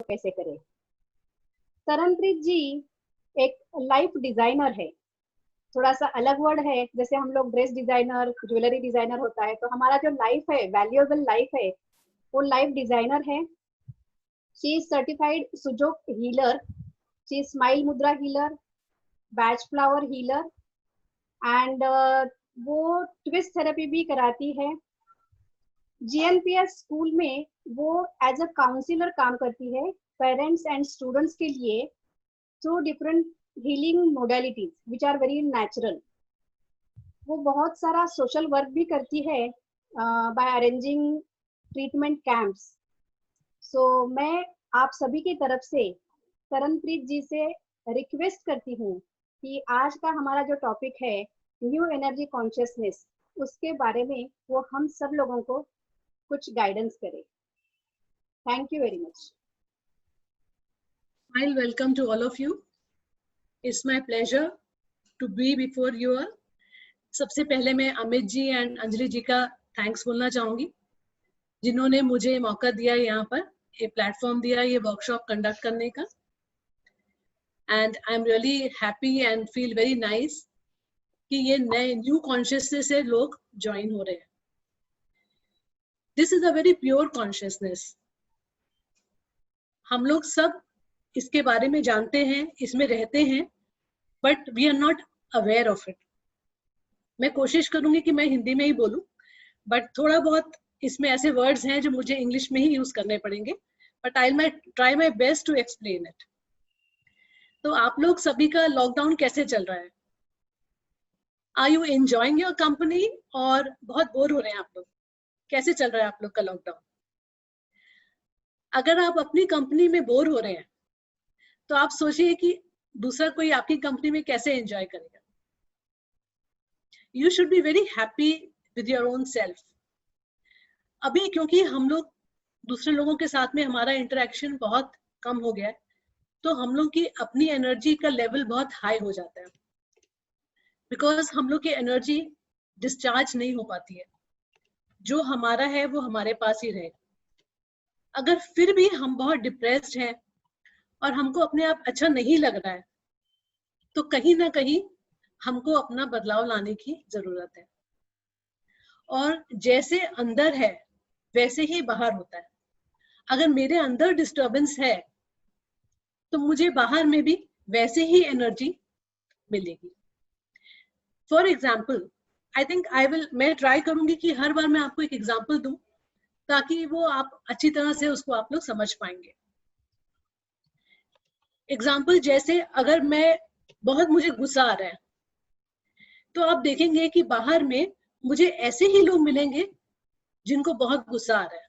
कैसे करें। तरनप्रीत जी एक लाइफ डिजाइनर है। थोड़ा सा अलग वर्ड है, जैसे हम लोग ड्रेस डिजाइनर, ज्वेलरी डिजाइनर होता है, तो हमारा जो लाइफ है, वैल्यूएबल लाइफ है, वो लाइफ डिजाइनर है। She is certified Sujok healer, she is smile mudra healer, Bach flower healer and वो ट्विस्ट थेरेपी भी कराती है। जीएनपीएस स्कूल में वो एज अ काउंसलर काम करती है पेरेंट्स एंड स्टूडेंट्स के लिए through different healing modalities which are very natural. वो बहुत सारा सोशल वर्क भी करती है by arranging treatment camps. So मैं आप सभी की तरफ से तरनप्रीत जी से रिक्वेस्ट करती हूँ कि आज का हमारा जो टॉपिक है न्यू एनर्जी कॉन्शियसनेस, उसके बारे में वो हम सब लोगों को कुछ गाइडेंस करे। Thank you very much. I'll welcome to all of you. It's my pleasure to be before you all. सबसे पहले मैं अमित जी एंड अंजलि जी का थैंक्स बोलना चाहूंगी, जिन्होंने मुझे मौका दिया यहाँ पर, ये प्लेटफॉर्म दिया ये वर्कशॉप कंडक्ट करने का। And I am really happy and feel very nice कि ये नए न्यू कॉन्शियसनेस से लोग ज्वाइन हो रहे हैं। This is a very pure consciousness. हम लोग सब इसके बारे में जानते हैं, इसमें रहते हैं, but we are not aware of it. मैं कोशिश करूंगी कि मैं हिंदी में ही बोलूं, बट थोड़ा बहुत इसमें ऐसे वर्ड्स हैं जो मुझे इंग्लिश में ही यूज करने पड़ेंगे, but I try my best to explain it. तो आप लोग सभी का लॉकडाउन कैसे चल रहा है? Are you enjoying your company और बहुत बोर हो रहे हैं आप लोग? कैसे चल रहा है आप लोग का लॉकडाउन? अगर आप अपनी कंपनी में बोर हो रहे हैं तो आप सोचिए कि दूसरा कोई आपकी कंपनी में कैसे एंजॉय करेगा। You should be very happy with your own self. अभी क्योंकि हम लोग दूसरे लोगों के साथ में हमारा इंटरेक्शन बहुत कम हो गया है, तो हम लोग की अपनी एनर्जी का लेवल बहुत हाई हो जाता है, बिकॉज हम लोग की एनर्जी डिस्चार्ज नहीं हो पाती है। जो हमारा है वो हमारे पास ही रहेगा। अगर फिर भी हम बहुत डिप्रेस्ड हैं और हमको अपने आप अच्छा नहीं लग रहा है, तो कहीं ना कहीं हमको अपना बदलाव लाने की जरूरत है। और जैसे अंदर है वैसे ही बाहर होता है। अगर मेरे अंदर डिस्टर्बेंस है तो मुझे बाहर में भी वैसे ही एनर्जी मिलेगी। फॉर एग्जाम्पल, आई थिंक मैं ट्राई करूंगी कि हर बार मैं आपको एक एग्जाम्पल दूं, ताकि वो आप अच्छी तरह से उसको आप लोग समझ पाएंगे। एग्जाम्पल जैसे अगर मुझे गुस्सा आ रहा है, तो आप देखेंगे कि बाहर में मुझे ऐसे ही लोग मिलेंगे जिनको बहुत गुस्सा आ रहा है।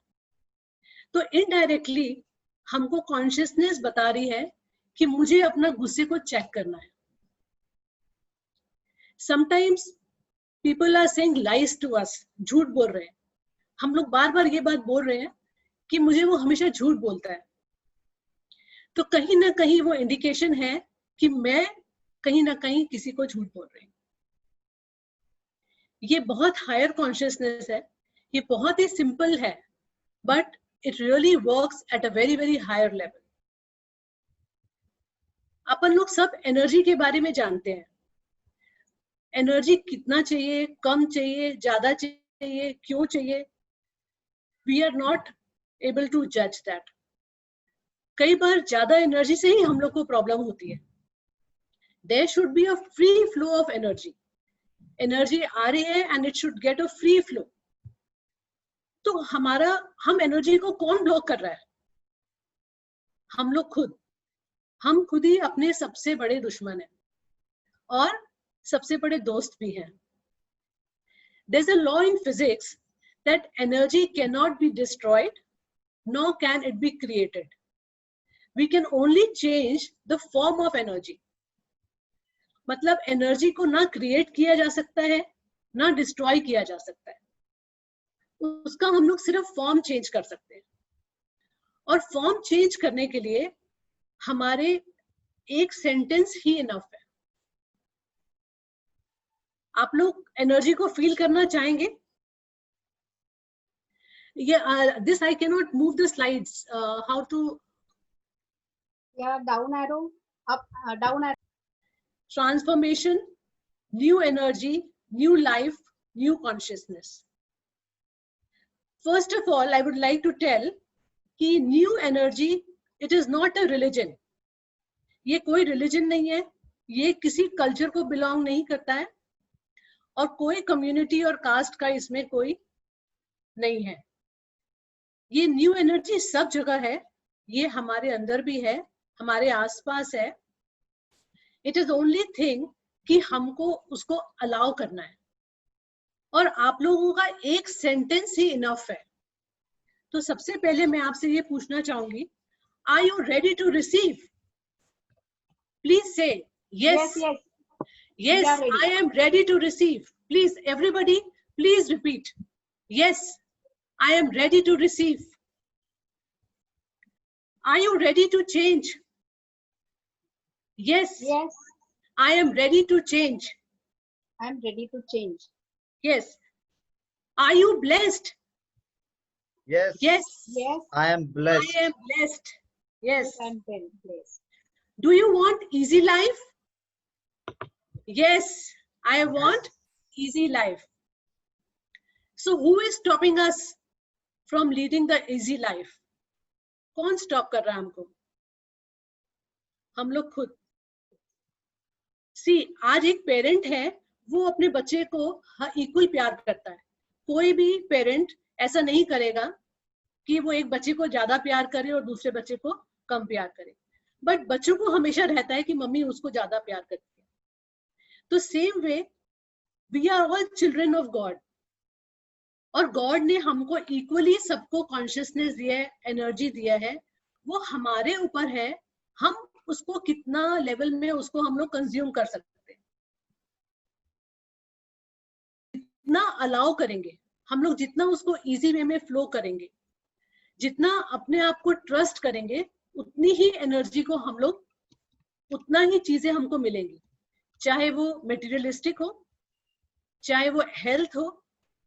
तो इनडायरेक्टली हमको कॉन्शियसनेस बता रही है कि मुझे अपना गुस्से को चेक करना है। Sometimes people are saying lies to us, झूठ बोल रहे हैं। हम लोग बार बार ये बात बोल रहे हैं कि मुझे वो हमेशा झूठ बोलता है। तो कहीं ना कहीं वो इंडिकेशन है कि मैं कहीं ना कहीं किसी को झूठ बोल रही हूँ। ये बहुत हायर कॉन्शियसनेस है, ये बहुत ही सिंपल है, but it really works at a very very higher level. अपन लोग सब एनर्जी के बारे में जानते हैं। एनर्जी कितना चाहिए, कम चाहिए, ज्यादा चाहिए, क्यों चाहिए, we are not able to जज दैट। कई बार ज्यादा एनर्जी से ही हम लोग को प्रॉब्लम होती है। There should be a free flow of energy. Energy आ रही है and it should get a free flow. तो हम एनर्जी को कौन ब्लॉक कर रहा है? हम लोग खुद। हम खुद ही अपने सबसे बड़े दुश्मन हैं और सबसे बड़े दोस्त भी हैं। There's a law in physics that energy cannot be destroyed, nor can it be created. We can only change the form of energy. मतलब एनर्जी को ना क्रिएट किया जा सकता है, ना डिस्ट्रॉय किया जा सकता है। उसका हम लोग सिर्फ फॉर्म चेंज कर सकते हैं। और फॉर्म चेंज करने के लिए हमारे एक सेंटेंस ही इनफ है। आप लोग एनर्जी को फील करना चाहेंगे? This I can not move the slides, how to या down arrow, up down arrow? Transformation, new energy, new life, new consciousness. First of all I would like to tell कि new energy it is not a religion. ये कोई religion नहीं है, ये किसी culture को belong नहीं करता है और कोई कम्युनिटी और कास्ट का इसमें कोई नहीं है. ये न्यू एनर्जी सब जगह है, ये हमारे अंदर भी है, हमारे आसपास है. इट इज ओनली थिंग कि हमको उसको अलाउ करना है. और आप लोगों का एक सेंटेंस ही इनफ है. तो सबसे पहले मैं आपसे ये पूछना चाहूंगी, are you ready to receive? Please say yes. Yes, I am ready to receive. Please, everybody, please repeat. Yes, I am ready to receive. Are you ready to change? Yes. Yes. I am ready to change. I am ready to change. Yes. Are you blessed? Yes. Yes. Yes. I am blessed. I am blessed. Yes. I am very blessed. Do you want easy life? Yes, I want easy life. So who is stopping us from leading the easy life? कौन stop कर रहा है हमको? हम लोग खुद. सी, आज एक पेरेंट है, वो अपने बच्चे को इक्वल प्यार करता है. कोई भी पेरेंट ऐसा नहीं करेगा कि वो एक बच्चे को ज्यादा प्यार करे और दूसरे बच्चे को कम प्यार करे. बट बच्चों को हमेशा रहता है कि मम्मी उसको ज्यादा प्यार करती है. तो same way we are all children of God, और गॉड ने हमको इक्वली सबको कॉन्शियसनेस दिया है, एनर्जी दिया है. वो हमारे ऊपर है, हम उसको कितना लेवल में उसको हम लोग कंज्यूम कर सकते हैं. जितना अलाउ करेंगे हम लोग, जितना उसको इजी वे में फ्लो करेंगे, जितना अपने आप को ट्रस्ट करेंगे, उतनी ही एनर्जी को हम लोग, उतना ही चीजें हमको मिलेंगी. चाहे वो मेटीरियलिस्टिक हो, चाहे वो हेल्थ हो,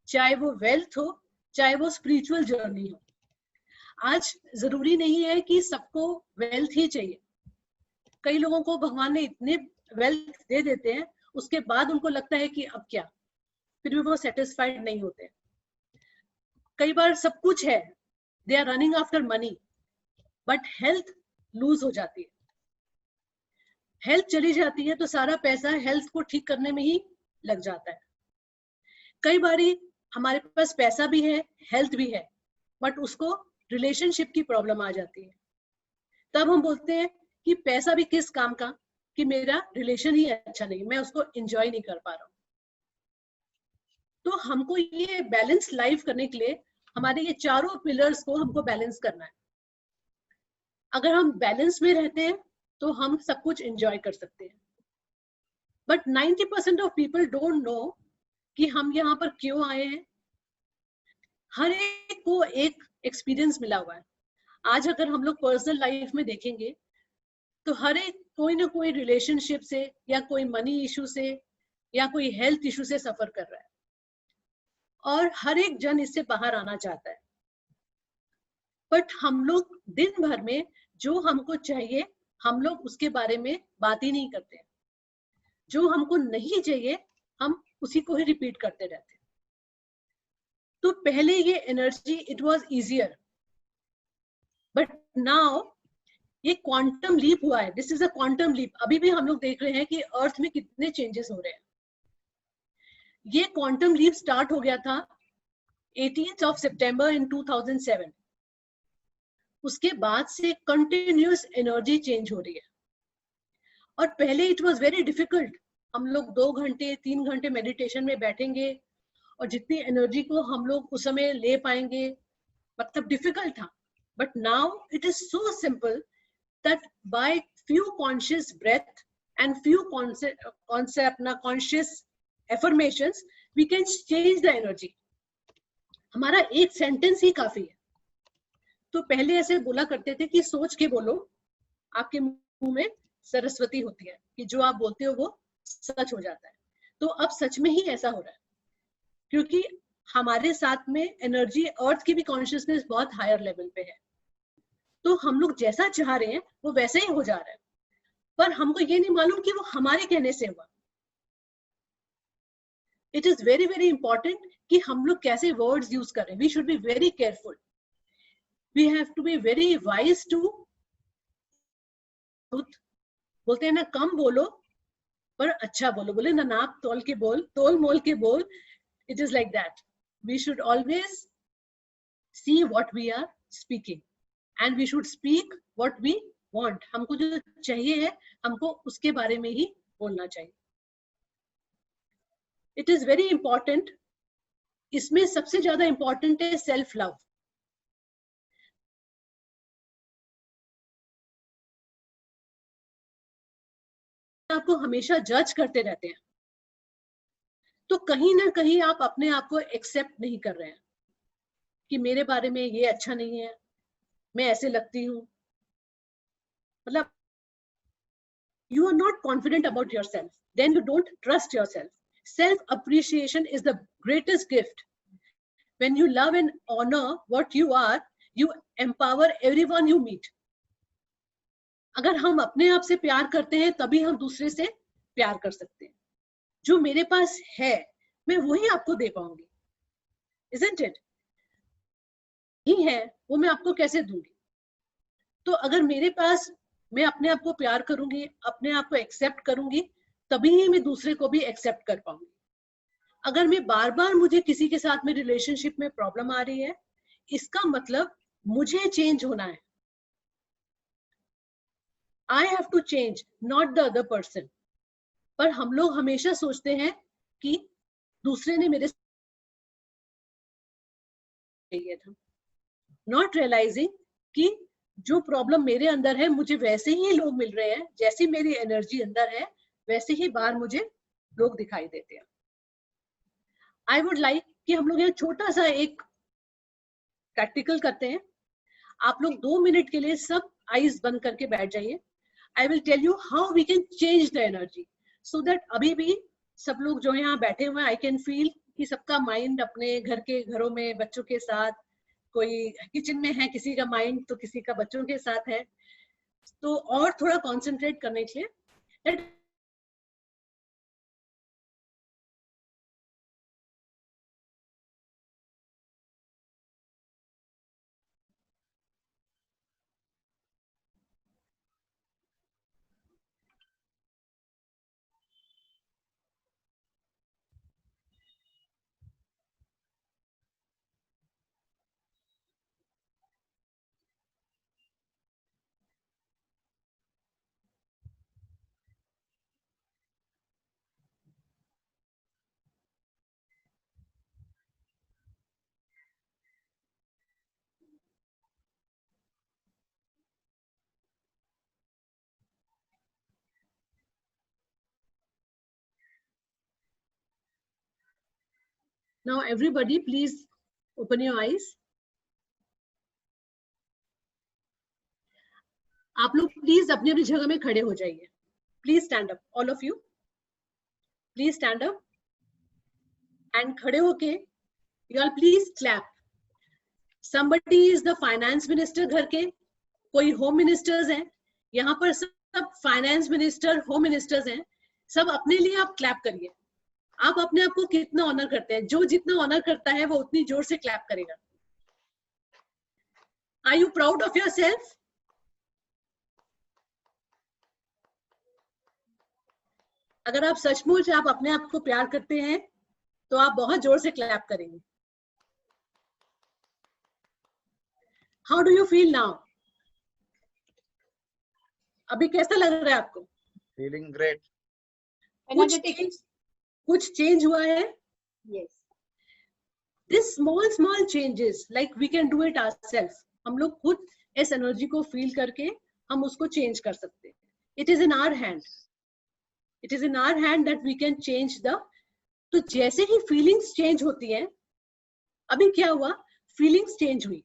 चाहे वो वेल्थ हो, चाहे वो स्पिरिचुअल जर्नी हो. आज जरूरी नहीं है कि सबको वेल्थ ही चाहिए. कई लोगों को भगवान ने इतने वेल्थ दे देते हैं, उसके बाद उनको लगता है कि अब क्या, फिर भी वो सेटिस्फाइड नहीं होते. कई बार सब कुछ है, they are running after money, but health lose हो जाती है. हेल्थ चली जाती है तो सारा पैसा हेल्थ को ठीक करने में ही लग जाता है. कई बारी हमारे पास पैसा भी है, हेल्थ भी है, बट उसको रिलेशनशिप की प्रॉब्लम आ जाती है. तब हम बोलते हैं कि पैसा भी किस काम का, कि मेरा रिलेशन ही अच्छा नहीं, मैं उसको एंजॉय नहीं कर पा रहा हूँ. तो हमको ये बैलेंस लाइफ करने के लिए हमारे ये चारों पिलर्स को हमको बैलेंस करना है. अगर हम बैलेंस में रहते हैं तो हम सब कुछ एंजॉय कर सकते हैं. But 90% of people don't know कि हम यहाँ पर क्यों आए हैं. हर एक को एक एक्सपीरियंस मिला हुआ है. आज अगर हम लोग पर्सनल लाइफ में देखेंगे तो हर एक कोई ना कोई रिलेशनशिप से, या कोई मनी इशू से, या कोई हेल्थ इशू से सफर कर रहा है, और हर एक जन इससे बाहर आना चाहता है. बट हम लोग दिन भर में जो हमको चाहिए हम लोग उसके बारे में बात ही नहीं करते हैं. जो हमको नहीं चाहिए हम उसी को ही रिपीट करते रहते हैं. तो पहले ये energy it was easier, but now ये क्वांटम लीप हुआ है. This is a quantum leap. अभी भी हम लोग देख रहे हैं कि अर्थ में कितने चेंजेस हो रहे हैं. ये क्वांटम लीप स्टार्ट हो गया था 18th of September in 2007. उसके बाद से कंटिन्यूअस एनर्जी चेंज हो रही है. और पहले इट वाज वेरी डिफिकल्ट. हम लोग 2 घंटे 3 घंटे मेडिटेशन में बैठेंगे और जितनी एनर्जी को हम लोग उस समय ले पाएंगे, मतलब डिफिकल्ट था. But now it is so simple that by few conscious breath and few conscious affirmations we can change the energy. हमारा एक सेंटेंस ही काफी है. तो पहले ऐसे बोला करते थे कि सोच के बोलो, आपके मुंह में सरस्वती होती है, कि जो आप बोलते हो वो सच हो जाता है. तो अब सच में ही ऐसा हो रहा है, क्योंकि हमारे साथ में एनर्जी, अर्थ की भी कॉन्शियसनेस बहुत हायर लेवल पे है. तो हम लोग जैसा चाह रहे हैं वो वैसे ही हो जा रहा है, पर हमको ये नहीं मालूम कि वो हमारे कहने से हुआ. It is very very important कि हम लोग कैसे वर्ड्स यूज कर रहे हैं. We should be very careful. We have to be very wise too. बोलते हैं ना, कम बोलो पर अच्छा बोलो. बोले ना, नाप तोल के बोल, तोल मोल के बोल. It is like that. We should always see what we are speaking and we should speak what we want. हमको जो चाहिए है हमको उसके बारे में ही बोलना चाहिए. It is very important. इसमें सबसे ज्यादा important है self love. आपको हमेशा जज करते रहते हैं तो कहीं ना कहीं आप अपने आप को एक्सेप्ट नहीं कर रहे हैं कि मेरे बारे में ये अच्छा नहीं है, मैं ऐसे लगती हूँ. मतलब you are not confident about yourself, then you don't trust yourself. Self appreciation is the greatest gift. When you love and honor what you are, you empower everyone you meet. अगर हम अपने आप से प्यार करते हैं तभी हम दूसरे से प्यार कर सकते हैं. जो मेरे पास है मैं वही आपको दे पाऊंगी. Isn't it? नहीं है वो मैं आपको कैसे दूंगी. तो अगर मेरे पास, मैं अपने आप को प्यार करूंगी, अपने आप को एक्सेप्ट करूंगी, तभी ही मैं दूसरे को भी एक्सेप्ट कर पाऊंगी. अगर मैं बार बार मुझे किसी के साथ में रिलेशनशिप में प्रॉब्लम आ रही है, इसका मतलब मुझे चेंज होना है. I have to change, not the other person. पर हम लोग हमेशा सोचते हैं कि दूसरे ने मेरे चाहिए था, नॉट रियलाइजिंग कि जो प्रॉब्लम मेरे अंदर है मुझे वैसे ही लोग मिल रहे हैं, जैसी मेरी एनर्जी अंदर है वैसे ही बाहर मुझे लोग दिखाई देते हैं. आई वुड लाइक कि हम लोग यहाँ छोटा सा एक प्रैक्टिकल करते हैं. आप लोग 2 मिनट के लिए सब आईज बंद करके बैठ जाइए. I will tell you how we can change the energy, so that अभी भी सब लोग जो यहाँ बैठे हुए हैं, आई कैन फील कि सबका माइंड अपने घरों में बच्चों के साथ, कोई किचन में है, किसी का माइंड तो किसी का बच्चों के साथ है. तो और थोड़ा कॉन्सेंट्रेट करने के लिए now everybody please open your eyes. आप लोग प्लीज अपनी अपनी जगह में खड़े हो जाइए. Please stand up, all of you please stand up and खड़े होके you all please clap. somebody is the finance minister घर के, कोई होम मिनिस्टर्स हैं यहाँ पर, सब फाइनेंस मिनिस्टर, होम मिनिस्टर्स हैं, सब अपने लिए आप क्लैप करिए. आप अपने आप को कितना ऑनर करते हैं, जो जितना ऑनर करता है वो उतनी जोर से क्लैप करेगा. Are you proud of your self? अगर आप सचमुच आप अपने आप को प्यार करते हैं तो आप बहुत जोर से क्लैप करेंगे. How do you feel now? अभी कैसा लग रहा है आपको? Feeling great. कुछ चेंज हुआ है? Yes. This small changes, like we can do it ourselves. हम लोग खुद इस एनर्जी को फील करके हम उसको चेंज कर सकते हैं. It is in our hand. It is in our hand that we can change the. तो जैसे ही फीलिंग्स चेंज होती हैं, अभी क्या हुआ, फीलिंग्स चेंज हुई.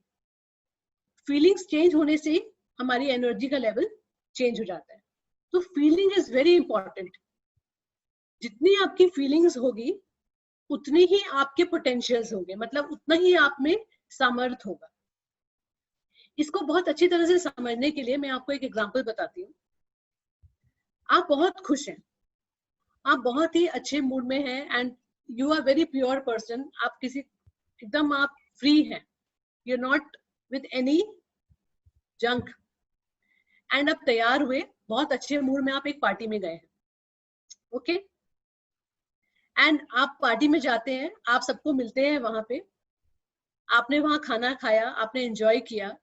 फीलिंग्स चेंज होने से हमारी एनर्जी का लेवल चेंज हो जाता है. तो फीलिंग इज वेरी इंपॉर्टेंट. जितनी आपकी फीलिंग्स होगी उतनी ही आपके पोटेंशियल्स होंगे, मतलब उतना ही आप में सामर्थ्य होगा. इसको बहुत अच्छी तरह से समझने के लिए मैं आपको एक एग्जांपल बताती हूँ। आप बहुत खुश हैं, आप बहुत ही अच्छे मूड में हैं and you are very pure person, आप किसी एकदम आप फ्री हैं, you are not with any junk, and आप तैयार हुए, बहुत अच्छे मूड में आप एक पार्टी में गए हैं, ओके एंड आप पार्टी में जाते हैं, आप सबको मिलते हैं वहां पे, आपने वहां खाना खाया, आपने एंजॉय किया,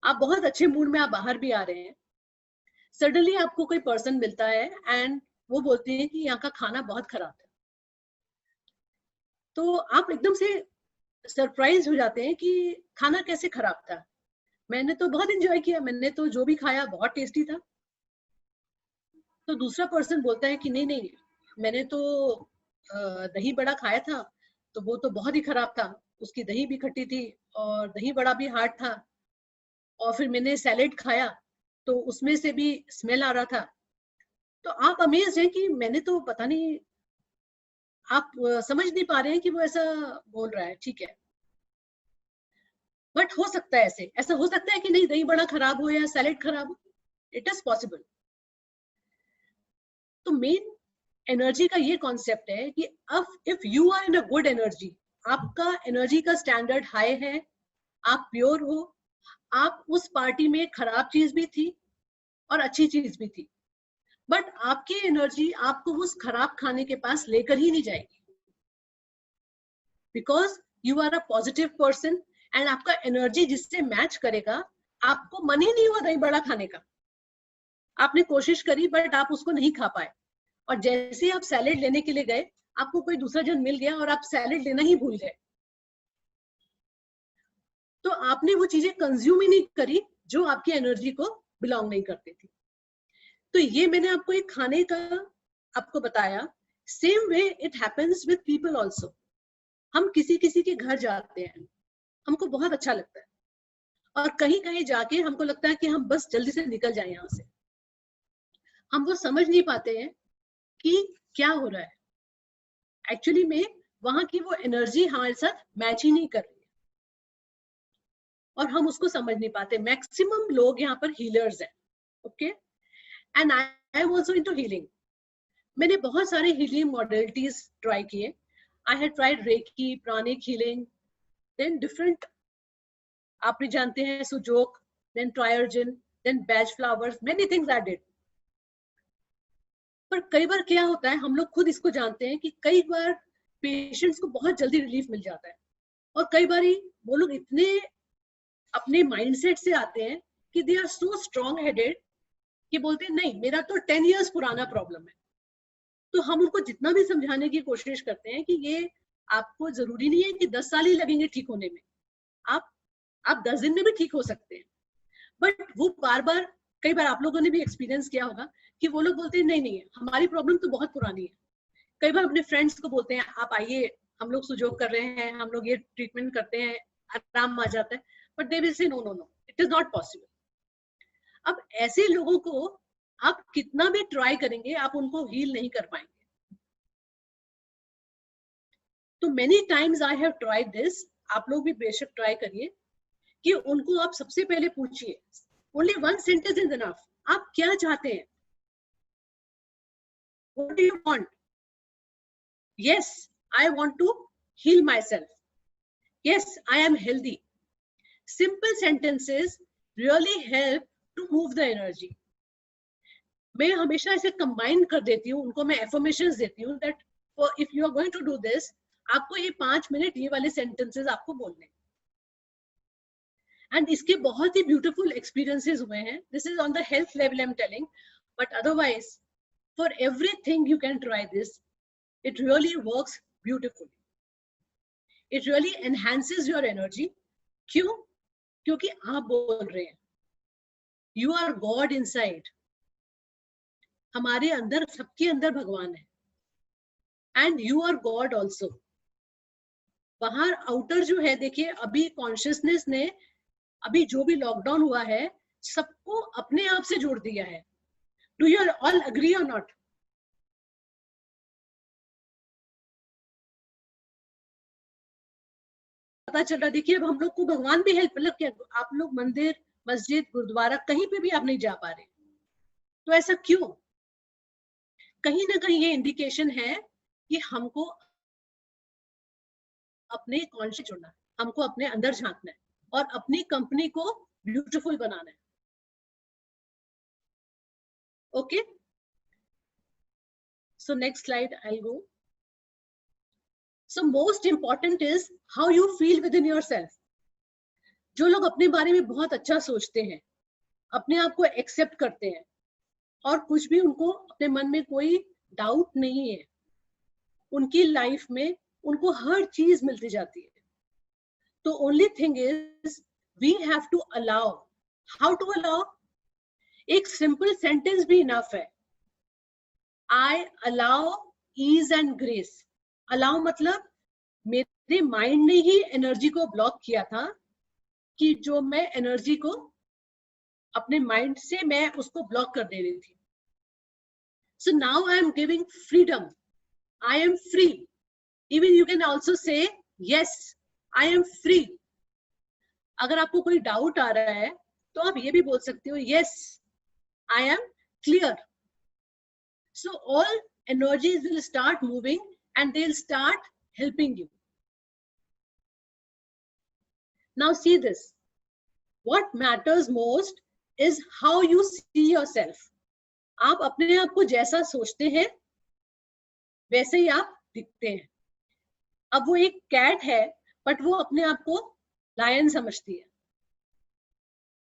आप बहुत अच्छे मूड में आप बाहर भी आ रहे हैं। सडनली आपको कोई पर्सन मिलता है एंड वो बोलते हैं कि यहाँ का खाना बहुत खराब है। तो आप एकदम से सरप्राइज हो जाते हैं कि खाना कैसे खराब था, मैंने तो बहुत एंजॉय किया, मैंने तो जो भी खाया बहुत टेस्टी था। तो दूसरा पर्सन बोलता है कि नहीं नहीं, मैंने तो दही बड़ा खाया था, तो वो तो बहुत ही खराब था, उसकी दही भी खट्टी थी और दही बड़ा भी हार्ड था, और फिर मैंने सैलेड खाया तो उसमें से भी स्मेल आ रहा था। तो आप अमेज हैं कि मैंने तो पता नहीं, आप समझ नहीं पा रहे हैं कि वो ऐसा बोल रहा है, ठीक है, बट हो सकता है ऐसा हो सकता है कि नहीं दही बड़ा खराब हो या सैलेड खराब हो, इट इज पॉसिबल। तो मेन एनर्जी का ये कॉन्सेप्ट है कि अब if you are in a good energy, आपका एनर्जी का स्टैंडर्ड हाई है, आप प्योर हो, आप उस पार्टी में खराब चीज भी थी और अच्छी चीज भी थी, बट आपकी एनर्जी आपको उस खराब खाने के पास लेकर ही नहीं जाएगी, because you are a positive person and आपका एनर्जी जिससे मैच करेगा, आपको मन ही नहीं हुआ दही बड़ा खाने का, आपने कोशिश करी बट आप उसको नहीं खा पाए, और जैसे आप सैलेड लेने के लिए गए, आपको कोई दूसरा जन मिल गया और आप सैलेड लेना ही भूल गए, तो आपने वो चीजें कंज्यूम ही नहीं करी जो आपकी एनर्जी को बिलोंग नहीं करती थी। तो ये मैंने आपको एक खाने का आपको बताया। Same way it happens with people also. हम किसी किसी के घर जाते हैं, हमको बहुत अच्छा लगता है, और कहीं कहीं जाके हमको लगता है कि हम बस जल्दी से निकल जाए यहाँ से, हम वो समझ नहीं पाते हैं कि क्या हो रहा है, एक्चुअली में वहां की वो एनर्जी हमारे साथ मैच ही नहीं कर रही है, और हम उसको समझ नहीं पाते। मैक्सिमम लोग यहाँ पर हीलर्स हैं, okay, and I am also into healing. मैंने बहुत सारे हीलिंग मॉडलिटीज ट्राई किए। I had tried reiki, pranic healing, then different, आपने जानते हैं सुजोक, देन ट्रायर्जिन, then Bach flowers, many things I did. पर कई बार क्या होता है, हम लोग खुद इसको जानते हैं कि कई बार पेशेंट्स को बहुत जल्दी रिलीफ मिल जाता है, और कई बार वो लोग इतने अपने माइंडसेट से आते हैं कि they are so strong headed कि बोलते हैं नहीं मेरा तो 10 इयर्स पुराना प्रॉब्लम है। तो हम उनको जितना भी समझाने की कोशिश करते हैं कि ये आपको जरूरी नहीं है कि 10 साल ही लगेंगे ठीक होने में, आप 10 दिन में भी ठीक हो सकते हैं, बट वो बार बार, कई बार आप लोगों ने भी एक्सपीरियंस किया होगा कि वो लोग बोलते हैं नहीं नहीं हमारी प्रॉब्लम तो बहुत पुरानी है। कई बार अपने फ्रेंड्स को बोलते हैं आप आइए, हम लोग सुजोग कर रहे हैं, हम लोग ये ट्रीटमेंट करते हैं, आराम आ जाता है, but they will say no no no, it is not possible. अब ऐसे लोगों को आप कितना भी ट्राई करेंगे, आप उनको हील नहीं कर पाएंगे। तो many times I have tried this, आप लोग भी बेशक ट्राई करिए कि उनको आप सबसे पहले पूछिए, only one sentence is enough, आप क्या चाहते हैं, what do you want? Yes I want to heal my self, yes I am healthy. Simple sentences really help to move the energy. मैं हमेशा इसे कंबाइन कर देती हूँ, उनको मैं एफर्मेशंस देती हूँ that if you are going to do this, आपको ये 5 मिनट ये वाले सेंटेंसेस आपको बोलने, एंड इसके बहुत ही ब्यूटीफुल एक्सपीरियंसेस हुए हैं। This is on the health level I am telling, but otherwise for everything you can try this, it really works beautifully, it really enhances your energy. क्यों? क्योंकि आप बोल रहे हैं यू आर गॉड इनसाइड, हमारे अंदर, सबके अंदर भगवान है, and you are God also. बाहर आउटर जो है, देखिए अभी कॉन्शियसनेस ने, अभी जो भी लॉकडाउन हुआ है, सबको अपने आप से जोड़ दिया है। डू यू ऑल अग्री और नॉट? पता चल रहा है, देखिए अब हम लोग को भगवान भी हेल्प, मतलब क्या आप लोग मंदिर मस्जिद गुरुद्वारा कहीं पे भी आप नहीं जा पा रहे, तो ऐसा क्यों? कहीं ना कहीं ये इंडिकेशन है कि हमको अपने कॉन्शियस जुड़ना है, हमको अपने अंदर झांकना है और अपनी कंपनी को ब्यूटीफुल बनाना है. Okay, so next slide I'll go. So most important is how you feel within yourself. जो लोग अपने बारे में बहुत अच्छा सोचते हैं, अपने आप को एक्सेप्ट करते हैं और कुछ भी उनको अपने मन में कोई डाउट नहीं है, उनकी लाइफ में उनको हर चीज मिलती जाती है. तो only thing is we have to allow. How to allow? एक सिंपल सेंटेंस भी इनफ है. I allow ease and grace. Allow मतलब मेरे माइंड ने ही एनर्जी को ब्लॉक किया था कि जो मैं एनर्जी को अपने माइंड से मैं उसको ब्लॉक कर दे रही थी. So now I am giving freedom. I am free. Even you can also say yes, I am free. अगर आपको कोई डाउट आ रहा है तो आप ये भी बोल सकते हो yes, I am clear. So all energies will start moving and they'll start helping you. Now see this. What matters most is how you see yourself. आप अपने आप को जैसा सोचते हैं वैसे ही आप दिखते हैं. अब वो एक कैट है बट वो अपने आप को लायन समझती है,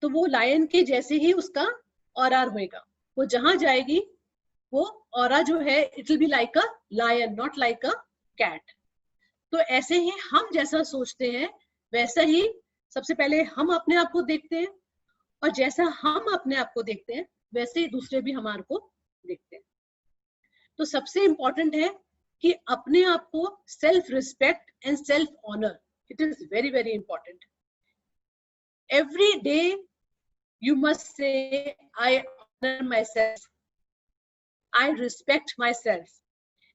तो वो लायन के जैसे ही उसका ऑरा होएगा. वो जहां जाएगी वो ऑरा जो है it will be like a lion, not like a cat. तो ऐसे ही हम जैसा सोचते हैं वैसा ही सबसे पहले हम अपने आप को देखते हैं और जैसा हम अपने आप को देखते हैं वैसे ही दूसरे भी हमारे को देखते हैं. तो सबसे इंपॉर्टेंट है कि अपने आप को self respect and self honour. It is very very important. Every day you must say I honour my self, I respect my self.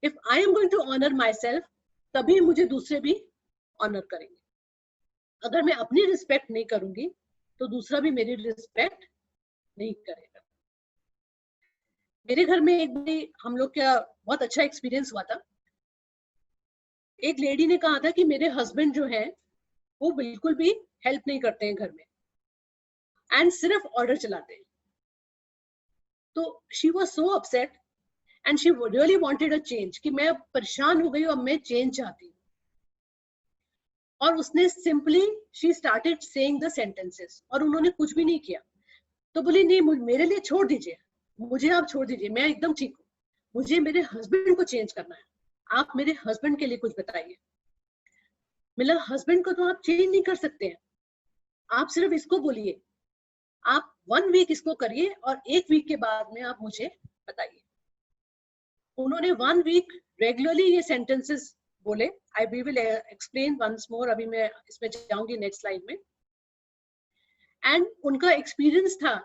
If I am going to honour my self तभी मुझे दूसरे भी honour करेंगे. अगर मैं अपनी respect नहीं करूंगी तो दूसरा भी मेरी रिस्पेक्ट नहीं करेगा. मेरे घर में एक बार हम लोग का बहुत अच्छा एक्सपीरियंस हुआ था. एक लेडी ने कहा था कि मेरे हस्बैंड जो है वो बिल्कुल भी हेल्प नहीं करते हैं घर में एंड सिर्फ ऑर्डर चलाते हैं. तो she was so upset and she really wanted a change कि मैं परेशान हो गई और मैं चेंज चाहती हूँ. और उसने simply she started saying the sentences और उन्होंने कुछ भी नहीं किया. तो बोली नहीं मेरे लिए छोड़ दीजिए, मुझे आप छोड़ दीजिए, मैं एकदम ठीक हूँ, मुझे मेरे हस्बैंड को चेंज करना है, आप मेरे हस्बैंड के लिए कुछ बताइए. मेरा हस्बैंड को तो आप चेंज नहीं कर सकते हैं, आप सिर्फ इसको बोलिए, आप 1 वीक इसको करिए और 1 वीक के बाद में आप मुझे बताइए. उन्होंने 1 वीक रेगुलरली ये सेंटेंसेस बोले. We will explain once more, अभी मैं इसमें जाऊंगी नेक्स्ट स्लाइड में. एंड उनका एक्सपीरियंस था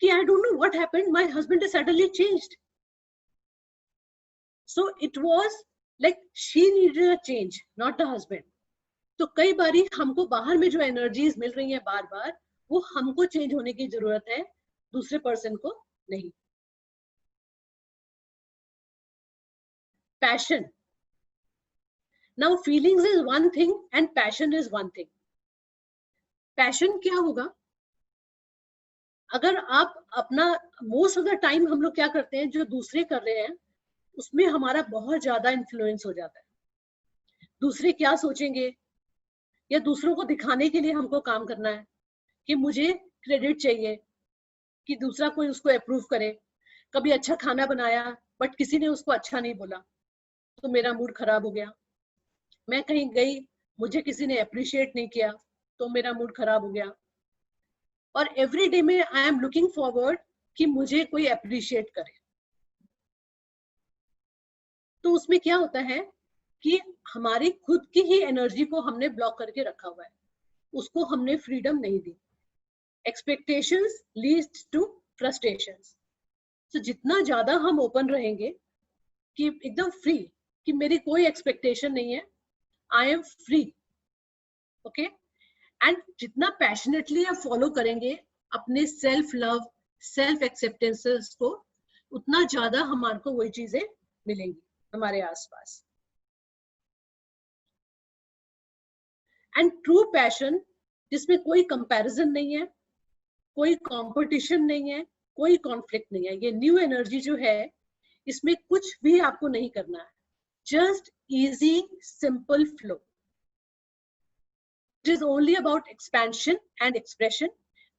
कि I don't know what happened, my husband is suddenly changed. So it was like she needed a change, not the husband. तो कई बारी हमको बाहर में जो एनर्जीज मिल रही हैं बार बार, वो हमको चेंज होने की जरूरत है, दूसरे पर्सन को नहीं. Passion. Now feelings is one thing and passion is one thing. Passion क्या होगा? अगर आप अपना मोस्ट ऑफ द टाइम हम लोग क्या करते हैं, जो दूसरे कर रहे हैं उसमें हमारा बहुत ज्यादा इन्फ्लुएंस हो जाता है. दूसरे क्या सोचेंगे या दूसरों को दिखाने के लिए हमको काम करना है कि मुझे क्रेडिट चाहिए, कि दूसरा कोई उसको अप्रूव करे. कभी अच्छा खाना बनाया बट किसी ने उसको अच्छा नहीं बोला तो मेरा मूड खराब हो गया. मैं कहीं गई, मुझे किसी ने अप्रिशिएट नहीं किया तो मेरा मूड खराब हो गया. और एवरी डे में आई एम लुकिंग फॉरवर्ड कि मुझे कोई अप्रिशिएट करे. तो उसमें क्या होता है कि हमारी खुद की ही एनर्जी को हमने ब्लॉक करके रखा हुआ है, उसको हमने फ्रीडम नहीं दी. Expectations leads to frustrations. तो जितना ज्यादा हम ओपन रहेंगे कि एकदम फ्री, कि मेरी कोई एक्सपेक्टेशन नहीं है, I M free, okay and जितना पैशनेटली आप फॉलो करेंगे अपने सेल्फ लव सेल्फ एक्सेप्टेंसेस को, उतना ज्यादा हमारे को वही चीजें मिलेंगी हमारे आसपास. एंड ट्रू पैशन जिसमें कोई कंपैरिजन नहीं है, कोई कंपटीशन नहीं है, कोई कॉन्फ्लिक्ट नहीं है. ये न्यू एनर्जी जो है इसमें कुछ भी आपको नहीं करना है, just easy simple flow. It is only about expansion and expression,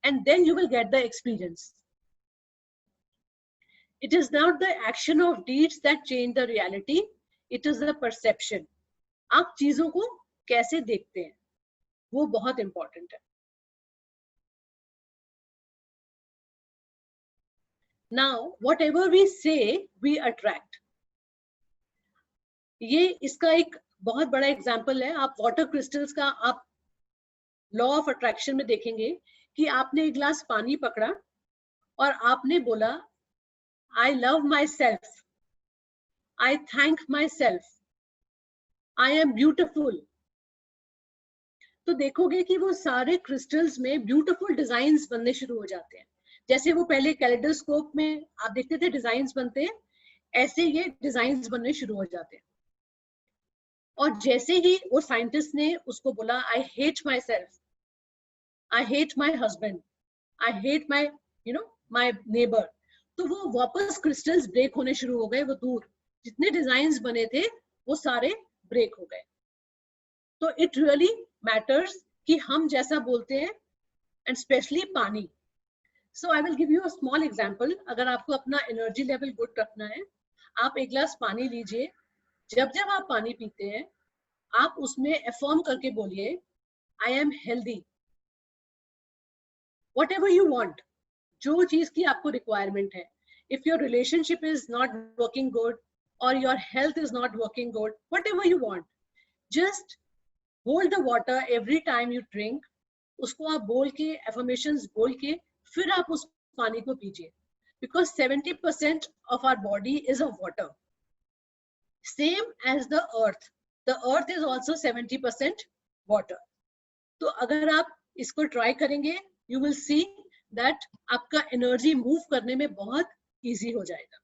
and then you will get the experience. It is not the action of deeds that change the reality, it is the perception. आप चीजों को कैसे देखते हैं वो बहुत important है. Now, whatever we say, we attract. ये इसका एक बहुत बड़ा एग्जाम्पल है. आप वाटर क्रिस्टल्स का आप लॉ ऑफ अट्रैक्शन में देखेंगे कि आपने एक गिलास पानी पकड़ा और आपने बोला I love my self, I thank my self, I am beautiful. तो देखोगे कि वो सारे क्रिस्टल्स में ब्यूटिफुल डिजाइन्स बनने शुरू हो जाते हैं. जैसे वो पहले कैलेडोस्कोप में आप देखते थे डिजाइन्स बनते हैं, ऐसे ये डिजाइन्स बनने शुरू हो जाते हैं. और जैसे ही वो साइंटिस्ट ने उसको बोला I hate my self, I hate my husband, I hate my my neighbour, तो वो वापस क्रिस्टल्स ब्रेक होने शुरू हो गए. वो दूर जितने डिजाइन्स बने थे वो सारे ब्रेक हो गए. तो इट रियली मैटर्स कि हम जैसा बोलते हैं, एंड स्पेशली पानी. So I will give you a small example. अगर आपको अपना एनर्जी लेवल गुड रखना है, आप एक गिलास पानी लीजिए. जब जब आप पानी पीते हैं आप उसमें अफर्म करके बोलिए I am healthy. Whatever you want, जो चीज की आपको रिक्वायरमेंट है. If your relationship is not working good और your health is not working good, whatever you want, just hold the water every time you drink. उसको आप बोल के एफर्मेशंस बोल के फिर आप उस पानी को पीजिए. Because 70% of our body is of water, same as the earth. The earth is also 70% water. तो अगर आप इसको ट्राई करेंगे you will see that आपका एनर्जी मूव करने में बहुत इजी हो जाएगा.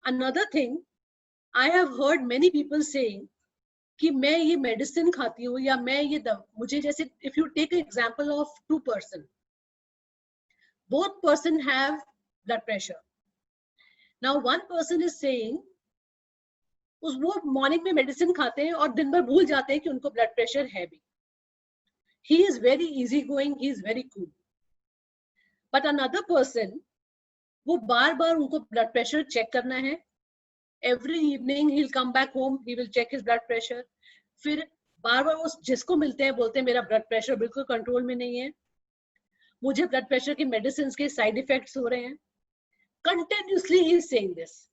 Another thing, I have heard many people saying कि मैं ये मेडिसिन खाती हूँ या मैं ये मुझे जैसे if you take an example of two person, both person have blood pressure. Now one person is saying वो मॉर्निंग में मेडिसिन खाते हैं और दिन भर भूल जाते हैं कि उनको ब्लड प्रेशर है भी. He is very easy going, he is very cool. But another person, वो बार बार उनको ब्लड प्रेशर चेक करना है. Every evening he will come back home, he will check his blood pressure. फिर बार बार वो जिसको मिलते हैं बोलते हैं मेरा ब्लड प्रेशर बिल्कुल कंट्रोल में नहीं है, मुझे ब्लड प्रेशर की मेडिसिन के साइड इफेक्ट्स हो रहे हैं. Continuously he is saying this.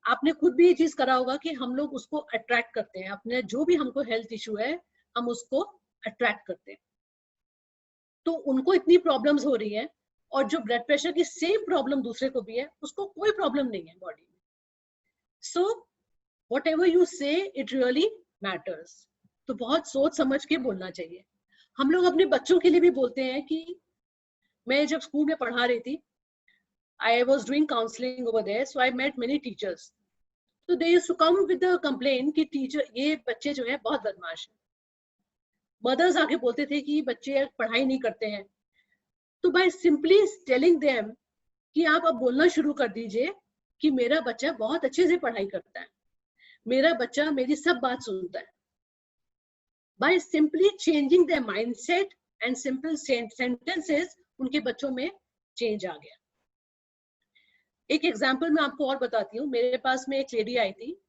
आपने खुद भी ये चीज करा होगा कि हम लोग उसको अट्रैक्ट करते हैं. अपने जो भी हमको हेल्थ इशू है हम उसको अट्रैक्ट करते हैं. तो उनको इतनी प्रॉब्लम्स हो रही है और जो ब्लड प्रेशर की सेम प्रॉब्लम दूसरे को भी है उसको कोई प्रॉब्लम नहीं है बॉडी में. सो वट एवर यू से इट रियली मैटर्स. तो बहुत सोच समझ के बोलना चाहिए. हम लोग अपने बच्चों के लिए भी बोलते हैं कि मैं जब स्कूल में पढ़ा रही थी, I was doing counseling over there, so I met many teachers. So they used to come with the complaint कि टीचर ये बच्चे जो है बहुत बदमाश हैं. मदर्स आके बोलते थे कि बच्चे पढ़ाई नहीं करते हैं. तो by simply telling them कि आप अब बोलना शुरू कर दीजिए कि मेरा बच्चा बहुत अच्छे से पढ़ाई करता है, मेरा बच्चा मेरी सब बात सुनता है. By simply changing their mindset and simple sentences, उनके बच्चों में चेंज आ गया. एक एग्जाम्पल मैं आपको और बताती हूँ. मेरे पास में एक लेडी आई थी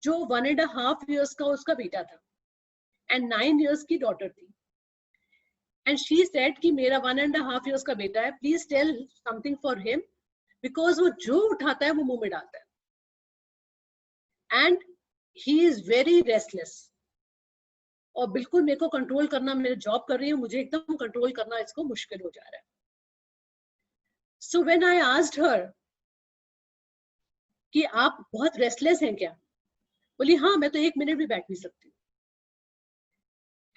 जो 1.5 years का उसका बेटा था एंड 9 years की डॉटर थी. एंड शी सेड कि मेरा 1.5 years का बेटा है, please tell something for him because वो जो उठाता है वो मुंह में डालता है and he is very restless. और बिल्कुल मेरे को कंट्रोल करना, मेरे जॉब कर रही हूँ, मुझे एकदम कंट्रोल करना इसको मुश्किल हो जा रहा है. So when I asked her कि आप बहुत रेस्टलेस हैं क्या, बोली हाँ मैं तो 1 मिनट भी बैठ नहीं सकती.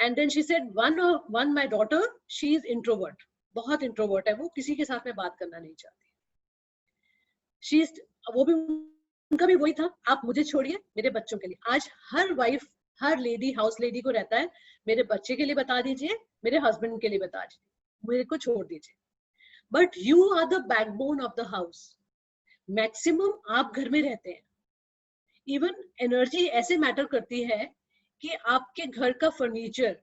And then she said one my daughter she is introvert, बहुत इंट्रोवर्ट है वो, किसी के साथ में बात करना नहीं चाहती। शी इज, वो भी उनका भी वही था, आप मुझे छोड़िए मेरे बच्चों के लिए। आज हर वाइफ, हर लेडी, हाउस लेडी को रहता है मेरे बच्चे के लिए बता दीजिए, मेरे हस्बैंड के लिए बता दीजिए, मेरे को छोड़ दीजिए। But you are the backbone of the house. Maximum आप घर में रहते हैं। इवन एनर्जी ऐसे मैटर करती है कि आपके घर का फर्नीचर,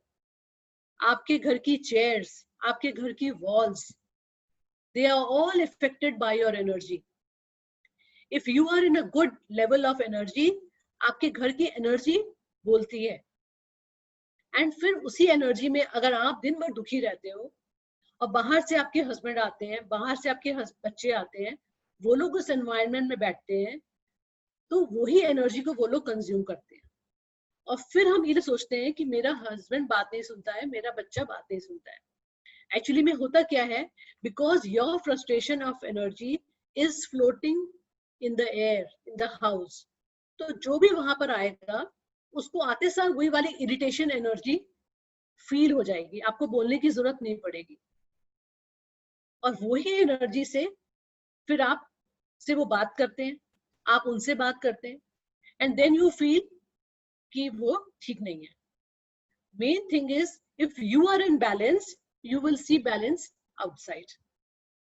आपके घर की चेयर्स, आपके घर की walls, they are all affected by your energy. If you are in a good level of energy, आपके घर की एनर्जी बोलती है। एंड फिर उसी एनर्जी में अगर आप दिन भर दुखी रहते हो और बाहर से आपके हस्बैंड आते हैं, बाहर से आपके बच्चे आते हैं, वो लोग उस एनवायरनमेंट में बैठते हैं, तो वही एनर्जी को वो लोग कंज्यूम करते हैं। और फिर हम ये सोचते हैं कि मेरा हस्बैंड बात नहीं सुनता है, मेरा बच्चा बात नहीं सुनता है। एक्चुअली में होता क्या है, because your frustration of energy is floating in the air in the house. तो जो भी वहां पर आएगा उसको आते साल वही वाली इरिटेशन एनर्जी फील हो जाएगी, आपको बोलने की जरूरत नहीं पड़ेगी। और वही एनर्जी से फिर आप से वो बात करते हैं, आप उनसे बात करते हैं, एंड देन यू फील कि वो ठीक नहीं है। Main thing is if you are in balance, you will see balance outside.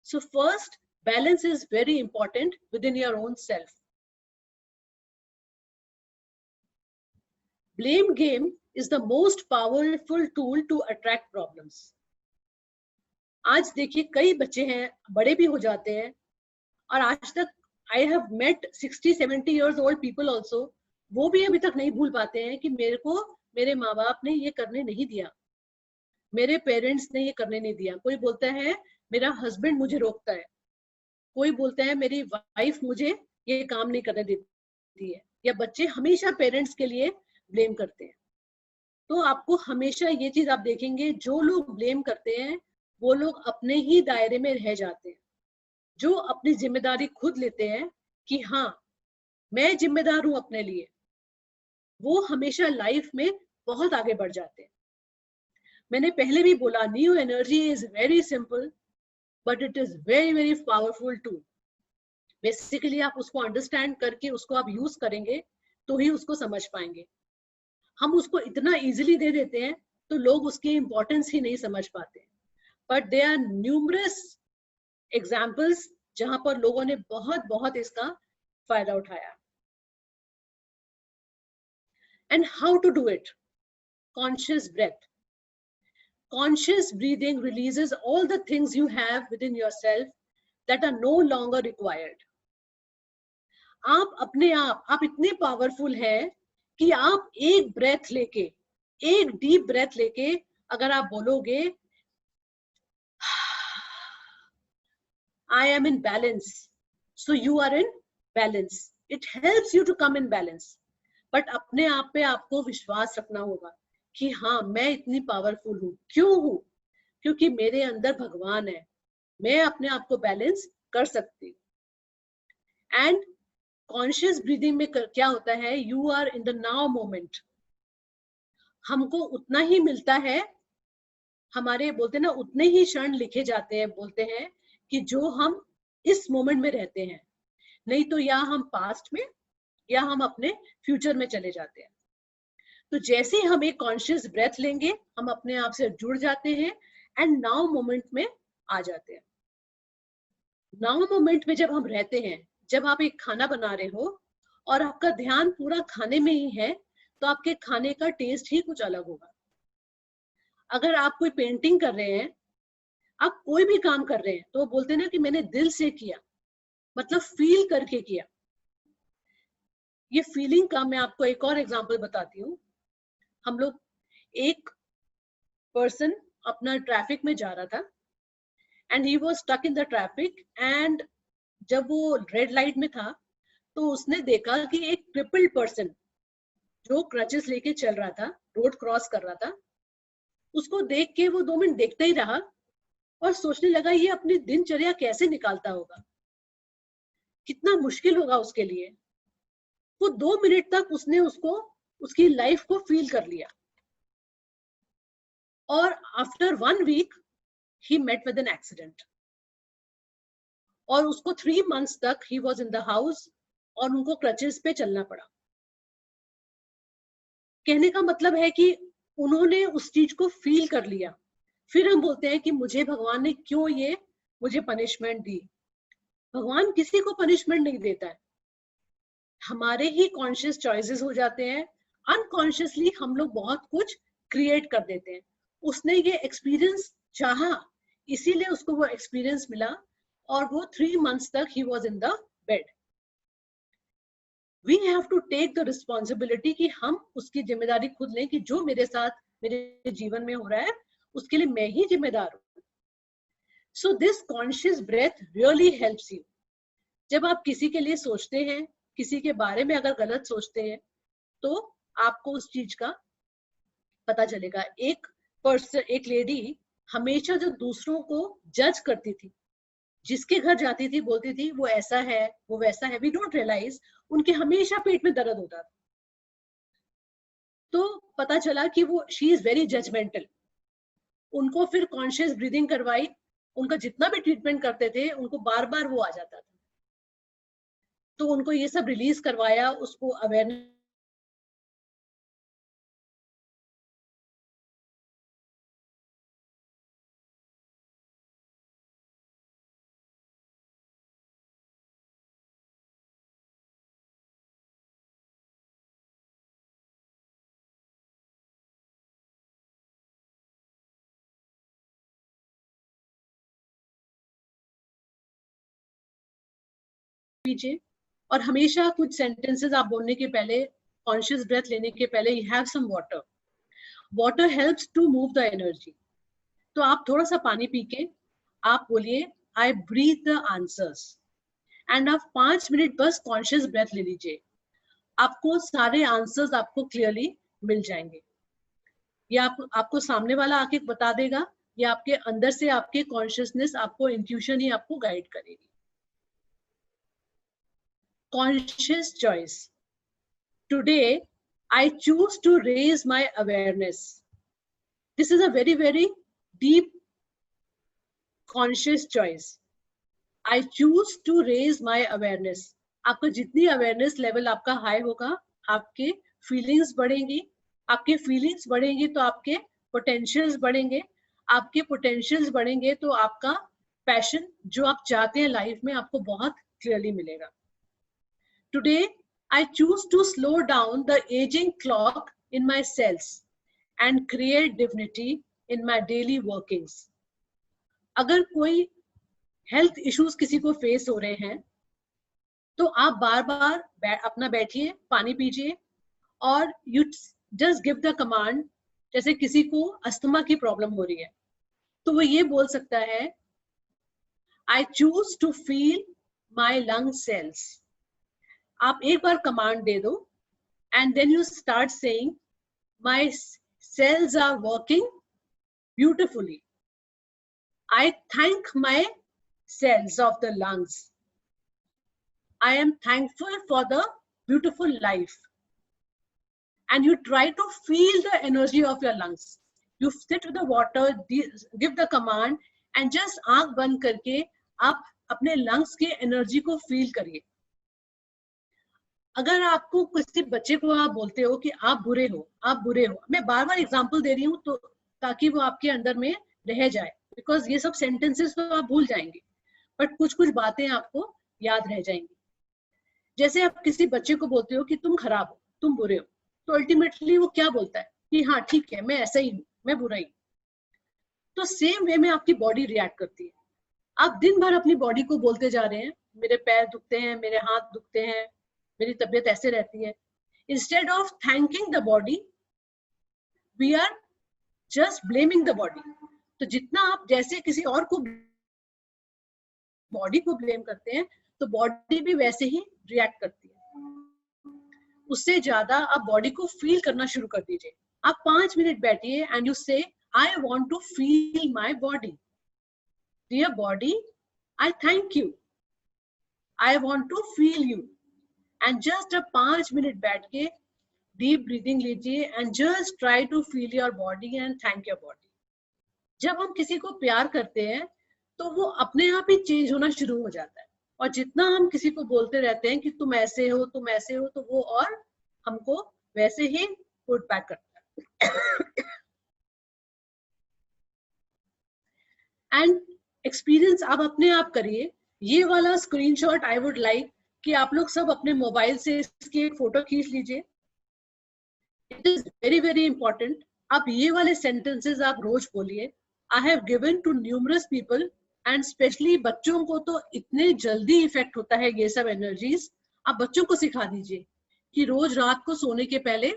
So first, balance is very important within your own self. Blame game is the most powerful tool to attract problems. आज देखिए कई बच्चे हैं, बड़े भी हो जाते हैं, और आज तक I have met 60-70 years old people also, वो भी अभी तक नहीं भूल पाते हैं कि मेरे को मेरे माँ बाप ने ये करने नहीं दिया, मेरे पेरेंट्स ने ये करने नहीं दिया। कोई बोलता है मेरा हस्बैंड मुझे रोकता है, कोई बोलता है मेरी वाइफ मुझे ये काम नहीं करने देती है, या बच्चे हमेशा पेरेंट्स के लिए ब्लेम करते हैं। तो आपको हमेशा ये चीज आप देखेंगे, जो लोग ब्लेम करते हैं वो लोग अपने ही दायरे में रह जाते हैं। जो अपनी जिम्मेदारी खुद लेते हैं कि हाँ मैं जिम्मेदार हूं अपने लिए, वो हमेशा लाइफ में बहुत आगे बढ़ जाते हैं। मैंने पहले भी बोला, new energy is very simple but it is very very powerful tool. Basically आप उसको अंडरस्टैंड करके उसको आप यूज करेंगे तो ही उसको समझ पाएंगे। हम उसको इतना इजीली दे देते हैं तो लोग उसकी इंपॉर्टेंस ही नहीं समझ पाते। But they are numerous examples जहां पर लोगों ने बहुत बहुत इसका फायदा उठाया। And how to do it? Conscious breath. Conscious breathing releases all the things you have within yourself that are no longer required. आप अपने आप इतने पावरफुल हैं कि आप एक ब्रेथ लेके, एक डीप ब्रेथ लेके अगर आप बोलोगे I am in balance, so you are in balance. It helps you to come in balance. But अपने आप पे आपको विश्वास रखना होगा कि हाँ मैं इतनी पावरफुल हूँ। क्यों हूँ? क्योंकि मेरे अंदर भगवान है, मैं अपने आप को बैलेंस कर सकती हूँ। एंड कॉन्शियस ब्रीदिंग में क्या होता है, you are in the now moment. हमको उतना ही मिलता है, हमारे बोलते हैं ना उतने ही क्षण लिखे जाते हैं, बोलते हैं कि जो हम इस मोमेंट में रहते हैं, नहीं तो या हम पास्ट में या हम अपने फ्यूचर में चले जाते हैं। तो जैसे ही हम एक कॉन्शियस ब्रेथ लेंगे, हम अपने आप से जुड़ जाते हैं एंड नाउ मोमेंट में आ जाते हैं। नाउ मोमेंट में जब हम रहते हैं, जब आप एक खाना बना रहे हो और आपका ध्यान पूरा खाने में ही है, तो आपके खाने का टेस्ट ही कुछ अलग होगा। अगर आप कोई पेंटिंग कर रहे हैं, आप कोई भी काम कर रहे हैं, तो बोलते हैं ना कि मैंने दिल से किया, मतलब फील करके किया। ये फीलिंग का मैं आपको एक और एग्जांपल बताती हूँ। हम लोग, एक पर्सन अपना ट्रैफिक में जा रहा था and he was stuck in the traffic, and जब वो रेड लाइट में था तो उसने देखा कि एक क्रिपल्ड पर्सन जो क्रचेस लेके चल रहा था, रोड क्रॉस कर रहा था। उसको देख के वो 2 मिनट देखता ही रहा और सोचने लगा ये अपनी दिनचर्या कैसे निकालता होगा, कितना मुश्किल होगा उसके लिए। वो 2 मिनट तक उसने उसकी लाइफ को फील कर लिया। और after 1 week he met with an accident. और उसको 3 months तक he was in the house और उनको क्रचेस पे चलना पड़ा. कहने का मतलब है कि उन्होंने उस चीज को फील कर लिया. फिर हम बोलते हैं कि मुझे भगवान ने क्यों ये मुझे पनिशमेंट दी. भगवान किसी को पनिशमेंट नहीं देता है. हमारे ही कॉन्शियस चॉइसेस हो जाते हैं. अनकॉन्शियसली हम लोग बहुत कुछ क्रिएट कर देते हैं. उसने ये एक्सपीरियंस चाहा, इसीलिए उसको वो एक्सपीरियंस मिला और वो 3 months तक he was in the bed. We have to take the responsibility कि हम उसकी जिम्मेदारी खुद लें कि जो मेरे साथ मेरे जीवन में हो रहा है उसके लिए मैं ही जिम्मेदार हूं. So this conscious breath really helps you. जब आप किसी के लिए सोचते हैं, किसी के बारे में अगर गलत सोचते हैं, तो आपको उस चीज का पता चलेगा. एक लेडी हमेशा जो दूसरों को जज करती थी, जिसके घर जाती थी बोलती थी वो ऐसा है वो वैसा है, वी डोंट रियलाइज उनके हमेशा पेट में दर्द होता था. तो पता चला कि वो शी इज वेरी जजमेंटल. उनको फिर कॉन्शियस ब्रीदिंग करवाई. उनका जितना भी ट्रीटमेंट करते थे उनको बार बार वो आ जाता था. तो उनको ये सब रिलीज करवाया, उसको अवेयरनेस कीजिए. और हमेशा कुछ सेंटेंसेस आप बोलने के पहले, कॉन्शियस ब्रेथ लेने के पहले, you have some water. Water helps to move the energy. तो आप थोड़ा सा पानी पी के आप बोलिए I breathe the answers. And आप 5 मिनट बस कॉन्शियस ब्रेथ ले लीजिए. आपको सारे आंसर्स आपको क्लियरली मिल जाएंगे. या आपको सामने वाला आके बता देगा, या आपके अंदर से आपके कॉन्शियसनेस, आपको इंट्यूशन ही आपको गाइड करेगी. Conscious choice. Today, I choose to raise my awareness. This is a very, very deep conscious choice. I choose to raise my awareness. आपका जितनी awareness level आपका high होगा, आपके feelings बढ़ेंगी. आपके feelings बढ़ेंगे तो आपके potentials बढ़ेंगे. आपके potentials बढ़ेंगे तो आपका passion जो आप चाहते हैं life में आपको बहुत clearly मिलेगा. Today, I choose to slow down the aging clock in my cells and create dignity in my daily workings. अगर कोई हेल्थ इश्यूज किसी को फेस हो रहे हैं तो आप बार बार अपना बैठिए, पानी पीजिए और you just give the command. जैसे किसी को अस्थमा की प्रॉब्लम हो रही है तो वो ये बोल सकता है I choose to feel my lung cells. आप एक बार कमांड दे दो and then you start saying my cells are working beautifully. I thank my cells of the lungs. I am thankful for the beautiful life. And you try to feel the energy of your lungs. You sit with the water, give the command and just आंख बंद करके आप अपने lungs की energy को feel करिए. अगर आपको किसी बच्चे को आप बोलते हो कि आप बुरे हो, आप बुरे हो, मैं बार बार एग्जांपल दे रही हूँ तो ताकि वो आपके अंदर में रह जाए, बिकॉज ये सब सेंटेंसेस तो आप भूल जाएंगे बट कुछ कुछ बातें आपको याद रह जाएंगी. जैसे आप किसी बच्चे को बोलते हो कि तुम खराब हो, तुम बुरे हो, तो अल्टीमेटली वो क्या बोलता है कि हाँ ठीक है मैं ऐसा ही हूँ, मैं बुरा ही. तो सेम वे में आपकी बॉडी रिएक्ट करती है. आप दिन भर अपनी बॉडी को बोलते जा रहे हैं मेरे पैर दुखते हैं, मेरे हाथ दुखते हैं, मेरी तबीयत ऐसे रहती है. Instead of thanking the body we are just blaming the body. तो जितना आप जैसे किसी और को बॉडी को ब्लेम करते हैं तो बॉडी भी वैसे ही रिएक्ट करती है. उससे ज्यादा आप बॉडी को फील करना शुरू कर दीजिए. आप 5 मिनट बैठिए and you say I want to feel my body. Dear body, I thank you, I want to feel you. And just 5 minute बैठ के डीप ब्रीदिंग लीजिए and just try to feel your body and thank your body. जब हम किसी को प्यार करते हैं तो वो अपने आप ही चेंज होना शुरू हो जाता है, और जितना हम किसी को बोलते रहते हैं कि तुम ऐसे हो तुम ऐसे हो, तो वो और हमको वैसे ही पुट बैक करता है। एंड एक्सपीरियंस आप अपने आप करिए। ये वाला स्क्रीनशॉट आई वुड लाइक कि आप लोग सब अपने मोबाइल से इसकी एक फोटो खींच लीजिए। It is very very important. आप ये वाले सेंटेंसेस आप रोज बोलिए। I have given to numerous people, and specially बच्चों को तो इतने जल्दी इफेक्ट होता है ये सब एनर्जीज। आप बच्चों को सिखा दीजिए कि रोज रात को सोने के पहले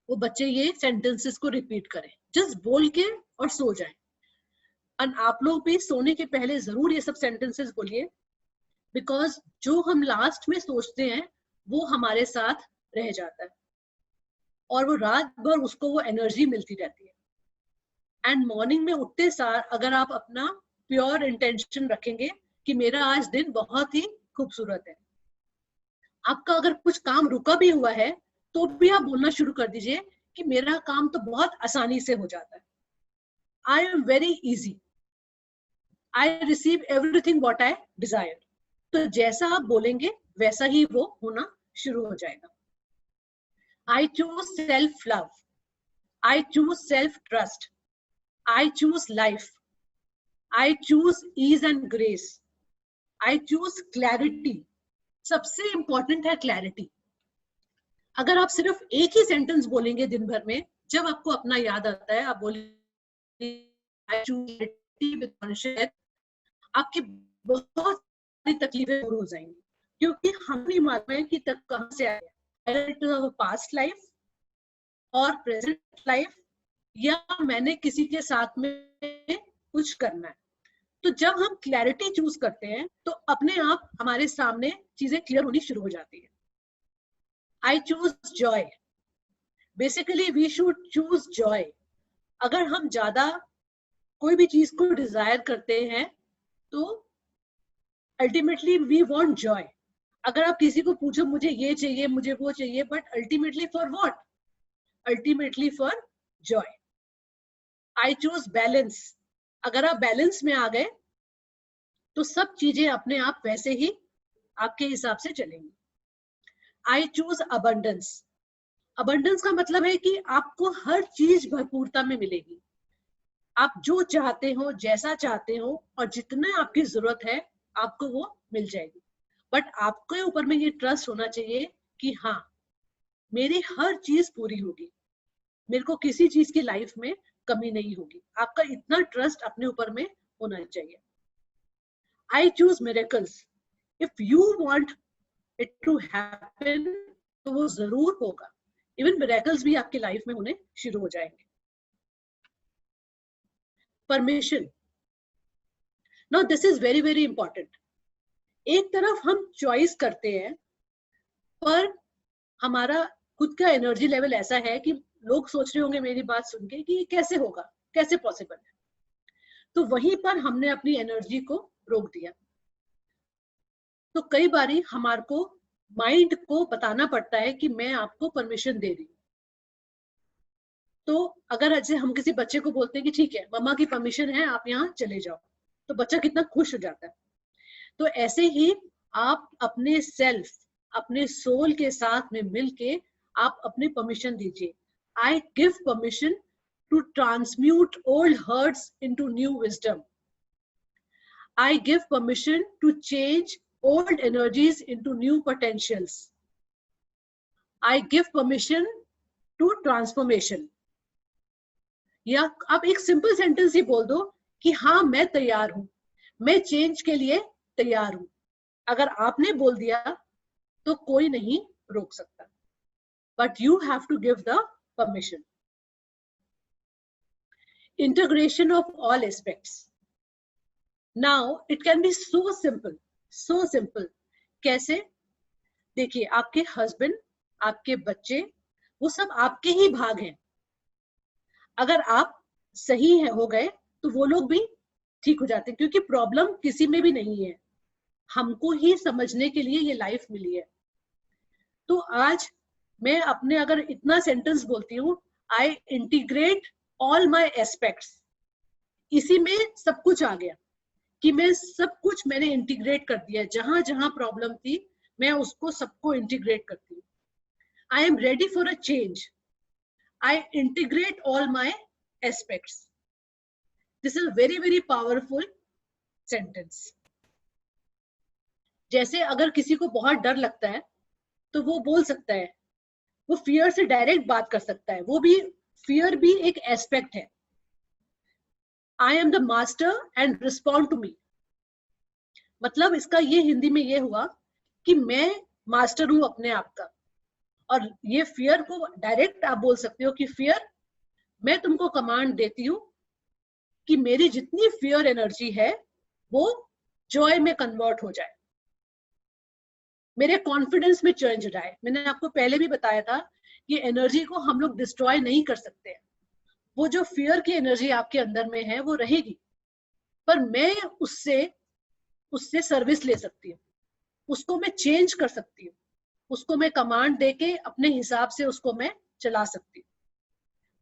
वो बच्चे ये सेंटेंसेस को रिपीट करें, जस्ट बोल के और सो जाएं। और आप लोग भी सोने के पहले जरूर ये सब सेंटेंसेस बोलिए, बिकॉज जो हम लास्ट में सोचते हैं वो हमारे साथ रह जाता है और वो रात भर उसको वो एनर्जी मिलती रहती है। एंड मॉर्निंग में उठते सार अगर आप अपना प्योर इंटेंशन रखेंगे कि मेरा आज दिन बहुत ही खूबसूरत है, आपका अगर कुछ काम रुका भी हुआ है तो भी आप बोलना शुरू कर दीजिए कि मेरा काम तो बहुत आसानी से हो जाता है, I am very easy, I receive everything what I Dzire. तो जैसा आप बोलेंगे वैसा ही वो होना शुरू हो जाएगा। I choose self-love. I choose self-trust. I choose life. I choose ease and grace. I choose clarity. सबसे इंपॉर्टेंट है क्लैरिटी। अगर आप सिर्फ एक ही सेंटेंस बोलेंगे दिन भर में, जब आपको अपना याद आता है आप बोलेंगे I choose clarity with conscience, आपकी बहुत सारी तकलीफें दूर हो जाएंगी, क्योंकि हम नहीं मालूम है कि तक कहां से आया, whether it is our past life और प्रेजेंट लाइफ, या मैंने किसी के साथ में कुछ करना है। तो जब हम क्लैरिटी चूज करते हैं तो अपने आप हमारे सामने चीजें क्लियर होनी शुरू हो जाती है। I choose joy. Basically we should choose joy. अगर हम ज्यादा कोई भी चीज को डिजायर करते हैं तो अल्टीमेटली वी वांट जॉय। अगर आप किसी को पूछो मुझे ये चाहिए मुझे वो चाहिए, but ultimately for what? Ultimately for Joy. I choose balance. अगर आप बैलेंस में आ गए तो सब चीजें अपने आप वैसे ही आपके हिसाब से चलेंगी। I choose abundance. अबंडेंस का मतलब है कि आपको हर चीज भरपूरता में मिलेगी। आप जो चाहते हो जैसा चाहते हो और जितना आपकी जरूरत है आपको वो मिल जाएगी। बट आपके ऊपर में ये ट्रस्ट होना चाहिए कि हाँ मेरी हर चीज पूरी होगी, मेरे को किसी चीज की लाइफ में कमी नहीं होगी। आपका इतना ट्रस्ट अपने ऊपर में होना चाहिए। I choose miracles. If you want it to happen तो वो जरूर होगा। इवन मिरेकल्स भी आपकी लाइफ में होने शुरू हो जाएंगे। Permission. Now this is very very important. एक तरफ हम चॉइस करते हैं पर हमारा खुद का एनर्जी लेवल ऐसा है कि लोग सोच रहे होंगे मेरी बात सुन के कि कैसे होगा, कैसे पॉसिबल है। तो वहीं पर हमने अपनी एनर्जी को रोक दिया। तो कई बारी हमारे को माइंड को बताना पड़ता है कि मैं आपको परमिशन दे रही हूँ। तो अगर ऐसे हम किसी बच्चे को बोलते हैं कि ठीक है मम्मा की परमिशन है आप यहाँ चले जाओ, तो बच्चा कितना खुश हो जाता है। तो ऐसे ही आप अपने सेल्फ, अपने सोल के साथ में मिलके आप अपनी परमिशन दीजिए। I give permission to transmute old hurts into new wisdom. I give permission to change old energies into new potentials. I give permission to transformation. या आप एक सिंपल सेंटेंस ही बोल दो कि हाँ मैं तैयार हूं, मैं चेंज के लिए तैयार हूं। अगर आपने बोल दिया तो कोई नहीं रोक सकता, but you have to give the permission. Integration of all aspects. Now it can be so simple, so simple. कैसे? देखिए आपके हस्बैंड, आपके बच्चे, वो सब आपके ही भाग हैं। अगर आप सही है हो गए तो वो लोग भी ठीक हो जाते हैं, क्योंकि प्रॉब्लम किसी में भी नहीं है, हमको ही समझने के लिए ये लाइफ मिली है। तो आज मैं अपने अगर इतना सेंटेंस बोलती हूँ, आई इंटीग्रेट all my aspects इसी में सब कुछ आ गया कि मैं सब कुछ मैंने इंटीग्रेट कर दिया, जहां जहां प्रॉब्लम थी मैं उसको सबको इंटीग्रेट करती हूँ. I am ready for a change. I integrate all my aspects. This is very very powerful sentence. जैसे अगर किसी को बहुत डर लगता है तो वो बोल सकता है, वो फियर से डायरेक्ट बात कर सकता है. वो भी फियर भी एक एस्पेक्ट है. I am the master and respond to me. मतलब इसका ये हिंदी में ये हुआ कि मैं मास्टर हूं अपने आप का. और ये फियर को डायरेक्ट आप बोल सकते हो कि फियर, मैं तुमको कमांड देती हूं कि मेरी जितनी फियर एनर्जी है वो जॉय में कन्वर्ट हो जाए, मेरे कॉन्फिडेंस में चेंज जाए. मैंने आपको पहले भी बताया था कि एनर्जी को हम लोग डिस्ट्रॉय नहीं कर सकते हैं. वो जो फियर की एनर्जी आपके अंदर में है वो रहेगी, पर मैं उससे सर्विस ले सकती हूँ, उसको मैं चेंज कर सकती हूँ, उसको मैं कमांड देके अपने हिसाब से उसको मैं चला सकती हूँ.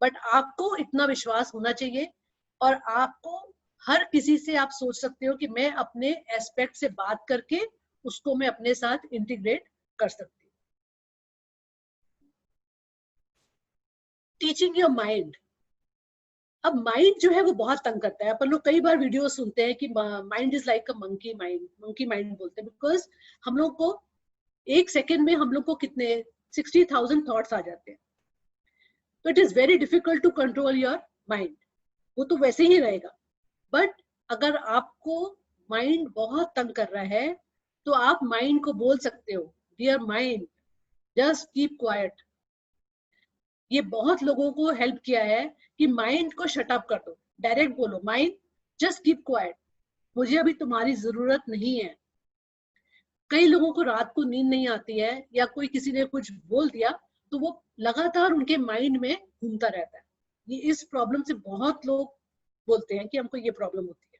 बट आपको इतना विश्वास होना चाहिए, और आपको हर किसी से आप सोच सकते हो कि मैं अपने एस्पेक्ट से बात करके उसको मैं अपने साथ इंटीग्रेट कर सकती हूँ. Teaching your mind. अब माइंड जो है वो बहुत तंग करता है. अपन लोग कई बार वीडियो सुनते हैं कि mind is like a monkey mind. Monkey mind बोलते हैं बिकॉज हम लोग को एक सेकेंड में हम लोग को कितने 60,000 थॉट्स आ जाते हैं. तो it is very difficult to control your mind. वो तो वैसे ही रहेगा. बट अगर आपको माइंड बहुत तंग कर रहा है तो आप माइंड को बोल सकते हो, dear mind just keep quiet. ये बहुत लोगों को हेल्प किया है कि माइंड को शट अप कर दो. डायरेक्ट बोलो, माइंड जस्ट कीप क्वाइट, मुझे अभी तुम्हारी जरूरत नहीं है. कई लोगों को रात को नींद नहीं आती है, या कोई किसी ने कुछ बोल दिया तो वो लगातार उनके माइंड में घूमता रहता है. ये इस प्रॉब्लम से बहुत लोग बोलते हैं कि हमको ये प्रॉब्लम होती है.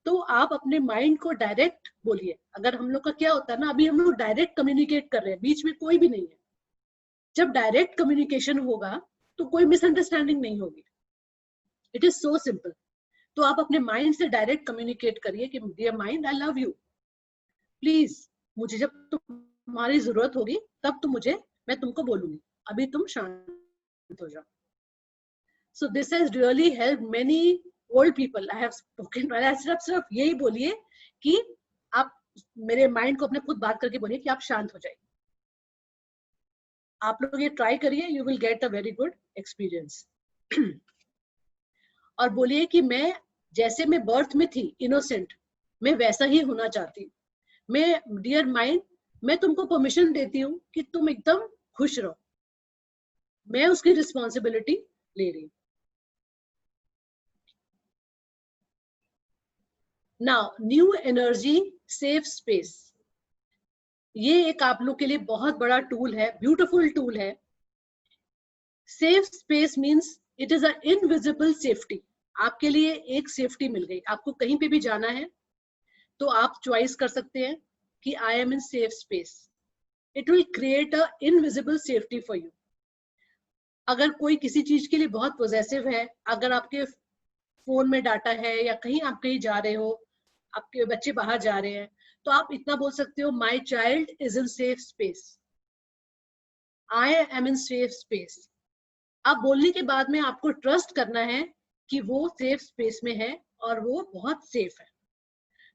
तो आप अपने माइंड को डायरेक्ट बोलिए. अगर हम लोग का क्या होता है ना, अभी हम लोग डायरेक्ट कम्युनिकेट कर रहे हैं, बीच में कोई भी नहीं है. जब डायरेक्ट कम्युनिकेशन होगा तो कोई मिसअंडरस्टैंडिंग नहीं होगी. It is so simple. तो आप अपने माइंड से डायरेक्ट कम्युनिकेट करिए कि dear mind I love you, please मुझे जब तुम्हारी जरूरत होगी तब मैं तुमको बोलूंगी, अभी तुम शांत हो जाओ. So this has really help many old people. I have spoken. सिर्फ यही बोलिए कि आप मेरे माइंड को अपने खुद बात करके बोलिए कि आप शांत हो जाइए. आप लोग ये ट्राई करिए, you will get a very good experience. और बोलिए कि मैं जैसे मैं बर्थ में थी इनोसेंट, मैं वैसा ही होना चाहती हूँ. मैं डियर माइंड, मैं तुमको परमिशन देती हूँ कि तुम एकदम खुश रहो, मैं उसकी रिस्पॉन्सिबिलिटी ले रही हूँ. Now new energy safe space. ये एक आप लोग के लिए बहुत बड़ा टूल है, ब्यूटीफुल टूल है. Safe space means it is a invisible safety. आपके लिए एक सेफ्टी मिल गई. आपको कहीं पे भी जाना है तो आप चॉइस कर सकते हैं कि I am in safe space. It will create a invisible safety for you. अगर कोई किसी चीज के लिए बहुत पॉजेसिव है, अगर आपके फोन में डाटा है या कहीं आप कहीं जा रहे हो, आपके बच्चे बाहर जा रहे हैं, तो आप इतना बोल सकते हो, my child is in safe space, I am in safe space. आप बोलने के बाद में आपको ट्रस्ट करना है कि वो सेफ स्पेस में है और वो बहुत सेफ है.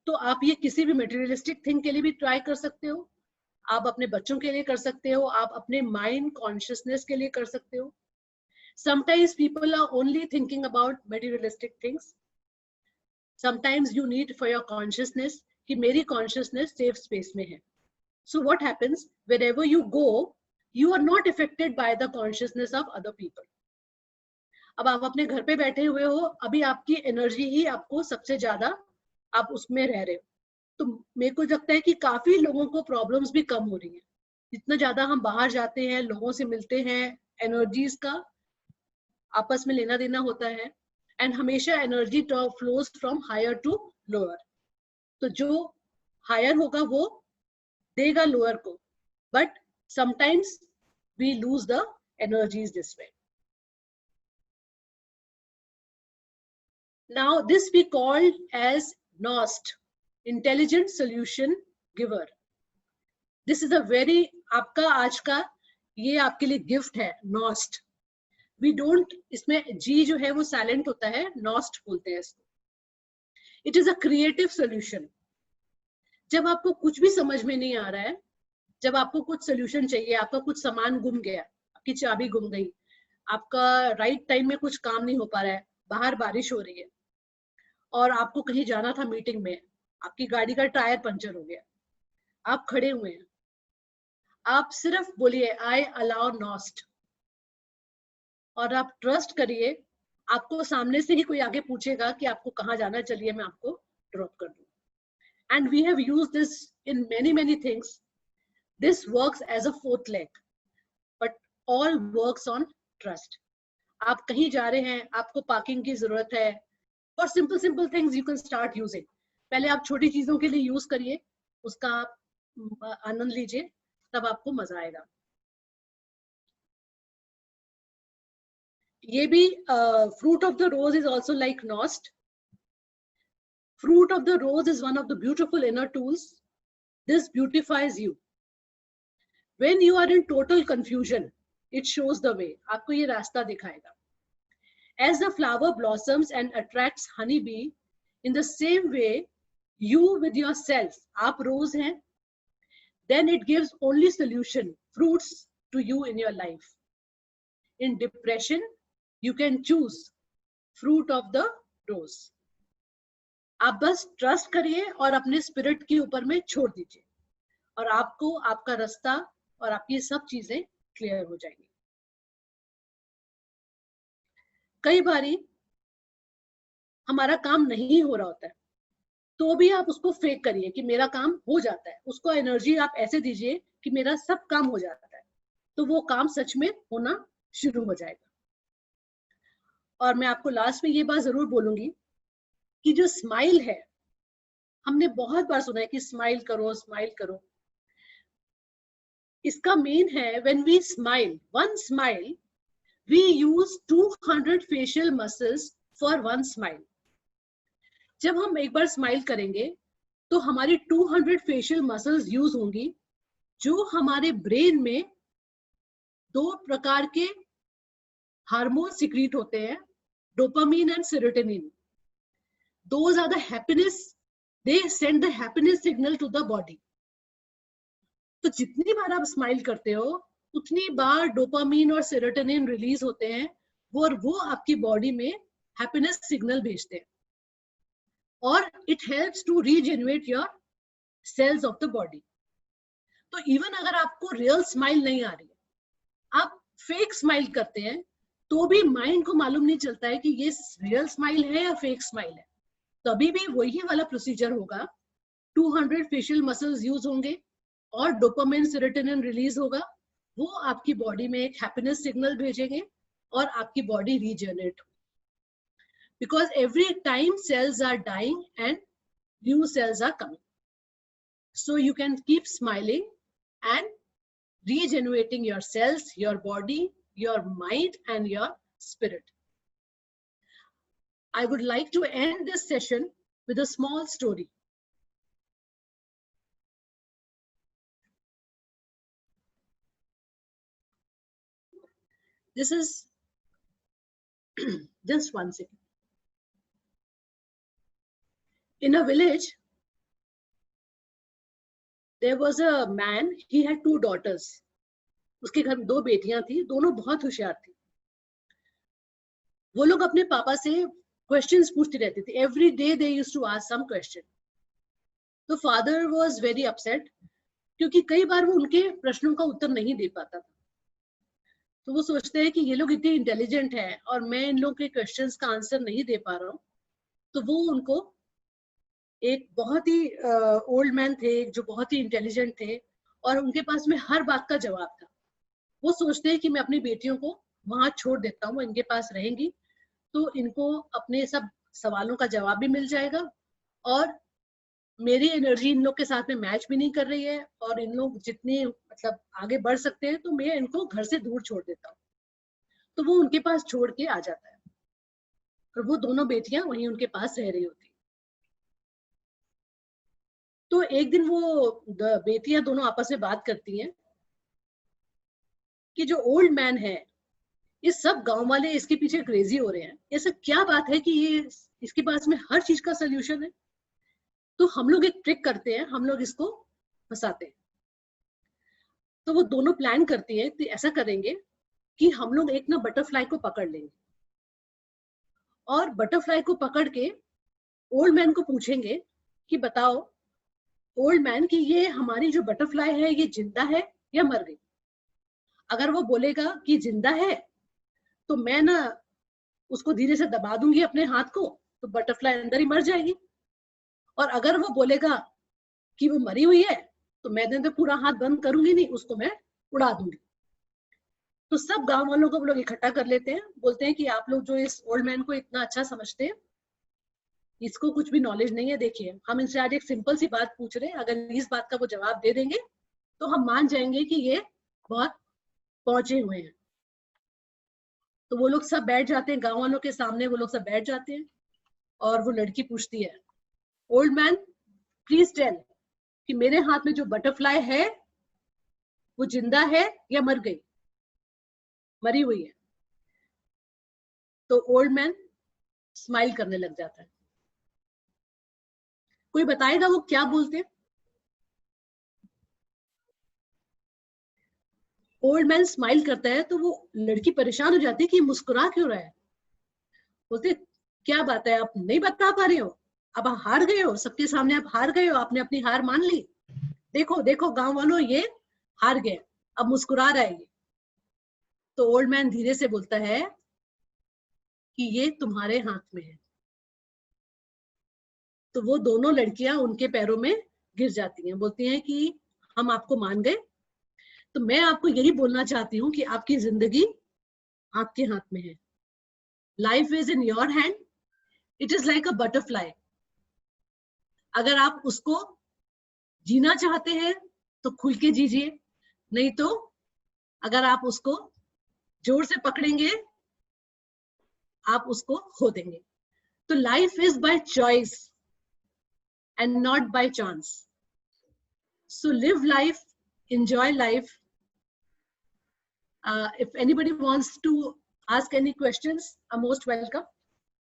तो आप ये किसी भी मटेरियलिस्टिक थिंग के लिए भी ट्राई कर सकते हो, आप अपने बच्चों के लिए कर सकते हो, आप अपने माइंड कॉन्शियसनेस के लिए कर सकते हो. Sometimes people are only thinking about materialistic things. Sometimes you need for your consciousness कि मेरी consciousness safe space में है. So what happens, wherever you go, you are not affected by the consciousness of other people. अब आप अपने घर पे बैठे हुए हो, अभी आपकी एनर्जी ही आपको सबसे ज्यादा, आप उसमें रह रहे हो. तो मेरे को लगता है कि काफी लोगों को प्रॉब्लम्स भी कम हो रही है. जितना ज्यादा हम बाहर जाते हैं, लोगों से मिलते हैं, एनर्जीज का आपस में लेना देना होता है, एंड हमेशा energy flows from higher to lower. तो जो हायर होगा वो देगा लोअर को, but sometimes we lose the energies this way. Now this we call as NOST, Intelligent Solution Giver. This is a very, आपका आज का ये आपके लिए गिफ्ट है, NOST. We don't, इसमें G जो है वो साइलेंट होता है, NOST बोलते हैं इसको. It is a creative solution. जब आपको कुछ भी समझ में नहीं आ रहा है, जब आपको कुछ सोल्यूशन चाहिए, आपका कुछ सामान गुम गया, आपकी चाबी गुम गई, आपका राइट टाइम में कुछ काम नहीं हो पा रहा है, बाहर बारिश हो रही है और आपको कहीं जाना था मीटिंग में, आपकी गाड़ी का टायर पंचर हो गया, आप खड़े हुए हैं, आप सिर्फ बोलिए आई अलाउ नॉस्ट और आप ट्रस्ट करिए, आपको सामने से ही कोई आगे पूछेगा कि आपको कहाँ जाना, चलिए मैं आपको ड्रॉप कर दूं. And we have used this in many things. This works as a fourth leg, but all works on trust. आप कहीं जा रहे हैं, आपको पार्किंग की जरूरत है, और simple things you can start using. पहले आप छोटी चीजों के लिए यूज करिए, उसका आप आनंद लीजिए, तब आपको मजा आएगा. ये भी fruit of the rose is also like NOST. Fruit of the rose is one of the beautiful inner tools. This beautifies you. When you are in total confusion, it shows the way. आपको ये रास्ता दिखाएगा. As the flower blossoms and attracts honeybee, in the same way, you with yourself, आप rose हैं, then it gives only solution, fruits to you in your life. In depression, you can choose fruit of the rose. आप बस trust करिए और अपने spirit के ऊपर में छोड़ दीजिए और आपको आपका रास्ता और आपकी सब चीजें क्लियर हो जाएंगी. कई बारी हमारा काम नहीं हो रहा होता है, तो भी आप उसको फेक करिए कि मेरा काम हो जाता है, उसको एनर्जी आप ऐसे दीजिए कि मेरा सब काम हो जाता है, तो वो काम सच में होना शुरू हो जाएगा. और मैं आपको लास्ट में ये बात जरूर बोलूंगी कि जो स्माइल है, हमने बहुत बार सुना है कि स्माइल करो स्माइल करो. इसका मेन है when we smile, one smile, we use 200 facial muscles for one smile. जब हम एक बार स्माइल करेंगे तो हमारी 200 फेशियल मसल्स यूज होंगी, जो हमारे ब्रेन में 2 प्रकार के हार्मोन सिक्रीट होते हैं, dopamine and serotonin. Those are the happiness, they send the happiness signal to the body. तो जितनी बार आप स्माइल करते हो उतनी बार डोपामीन और सेरोटोनिन रिलीज होते हैं, और वो आपकी बॉडी में हैप्पीनेस सिग्नल भेजते हैं, और it helps to regenerate your cells of the body. तो इवन अगर आपको रियल स्माइल नहीं आ रही है, आप फेक स्माइल करते हैं, तो भी माइंड को मालूम नहीं चलता है कि ये रियल स्माइल है या फेक स्माइल है. तभी भी वही वाला प्रोसीजर होगा, 200 फेशियल मसल्स यूज होंगे और डोपामाइन सेरोटोनिन रिलीज होगा, वो आपकी बॉडी में एक हैप्पीनेस सिग्नल भेजेंगे और आपकी बॉडी रीजनरेट होगी. Because every time cells are dying and new cells are coming, so you can keep smiling and regenerating your cells, your body, your mind and your spirit. I would like to end this session with a small story. This is just one second. In a village, there was a man, he had 2 daughters. उसके घर में 2 बेटियां थी, दोनों बहुत होशियार थी. वो लोग अपने पापा से क्वेश्चंस पूछती रहती थी. Every day they used to ask some question. तो फादर वाज वेरी अपसेट, क्योंकि कई बार वो उनके प्रश्नों का उत्तर नहीं दे पाता था. तो वो सोचते हैं कि ये लोग इतने इंटेलिजेंट हैं और मैं इन लोगों के क्वेश्चंस का आंसर नहीं दे पा रहा हूँ. तो वो उनको, एक बहुत ही ओल्ड मैन थे जो बहुत ही इंटेलिजेंट थे और उनके पास में हर बात का जवाब था. वो सोचते हैं कि मैं अपनी बेटियों को वहां छोड़ देता हूँ, इनके पास रहेंगी तो इनको अपने सब सवालों का जवाब भी मिल जाएगा, और मेरी एनर्जी इन लोग के साथ में मैच भी नहीं कर रही है, और इन लोग जितने मतलब आगे बढ़ सकते हैं, तो मैं इनको घर से दूर छोड़ देता हूँ. तो वो उनके पास छोड़ के आ जाता है. और वो दोनों बेटियां वहीं उनके पास रह रही होती। तो एक दिन वो बेटियां दोनों आपस में बात करती हैं कि जो ओल्ड मैन है, ये सब गांव वाले इसके पीछे क्रेजी हो रहे हैं, ऐसा क्या बात है कि ये इसके पास में हर चीज का सोल्यूशन है। तो हम लोग एक ट्रिक करते हैं, हम लोग इसको फंसाते हैं। तो वो दोनों प्लान करती हैं, तो ऐसा करेंगे कि हम लोग एक ना बटरफ्लाई को पकड़ लेंगे और बटरफ्लाई को पकड़ के ओल्ड मैन को पूछेंगे कि बताओ ओल्ड मैन कि ये हमारी जो बटरफ्लाई है ये जिंदा है या मर गई। अगर वो बोलेगा कि जिंदा है तो मैं ना उसको धीरे से दबा दूंगी अपने हाथ को, तो बटरफ्लाई अंदर ही मर जाएगी। और अगर वो बोलेगा कि वो मरी हुई है तो मैं तो पूरा हाथ बंद करूंगी नहीं, उसको मैं उड़ा दूंगी। तो सब गांव वालों को वो लोग इकट्ठा कर लेते हैं, बोलते हैं कि आप लोग जो इस ओल्ड मैन को इतना अच्छा समझते हैं, इसको कुछ भी नॉलेज नहीं है। देखिए हम इनसे आज एक सिंपल सी बात पूछ रहे हैं, अगर इस बात का वो जवाब दे देंगे तो हम मान जाएंगे कि ये बहुत पहुंचे हुए हैं। तो वो लोग सब बैठ जाते हैं, गांव वालों के सामने वो लोग सब बैठ जाते हैं और वो लड़की पूछती है, ओल्ड मैन प्लीज टेल कि मेरे हाथ में जो बटरफ्लाई है वो जिंदा है या मर गई, मरी हुई है। तो ओल्ड मैन स्माइल करने लग जाता है। कोई बताएगा वो क्या बोलते हैं? ओल्ड मैन स्माइल करता है तो वो लड़की परेशान हो जाती है कि मुस्कुरा क्यों रहा है। बोलते क्या बात है, आप नहीं बता पा रहे हो, अब आप हार गए हो, सबके सामने आप हार गए हो, आपने अपनी हार मान ली। देखो देखो गांव वालों ये हार गए, अब मुस्कुरा रहा है ये। तो ओल्ड मैन धीरे से बोलता है कि ये तुम्हारे हाथ में है। तो वो दोनों लड़कियां उनके पैरों में गिर जाती हैं, बोलती हैं कि हम आपको मान गए। तो मैं आपको यही बोलना चाहती हूँ कि आपकी जिंदगी आपके हाथ में है। Life is in your hand, it is like a butterfly. अगर आप उसको जीना चाहते हैं तो खुल के जीजिए, नहीं तो अगर आप उसको जोर से पकड़ेंगे आप उसको खो देंगे। तो life is by choice and not by chance. So live life, enjoy life. If anybody wants to ask any questions, are most welcome.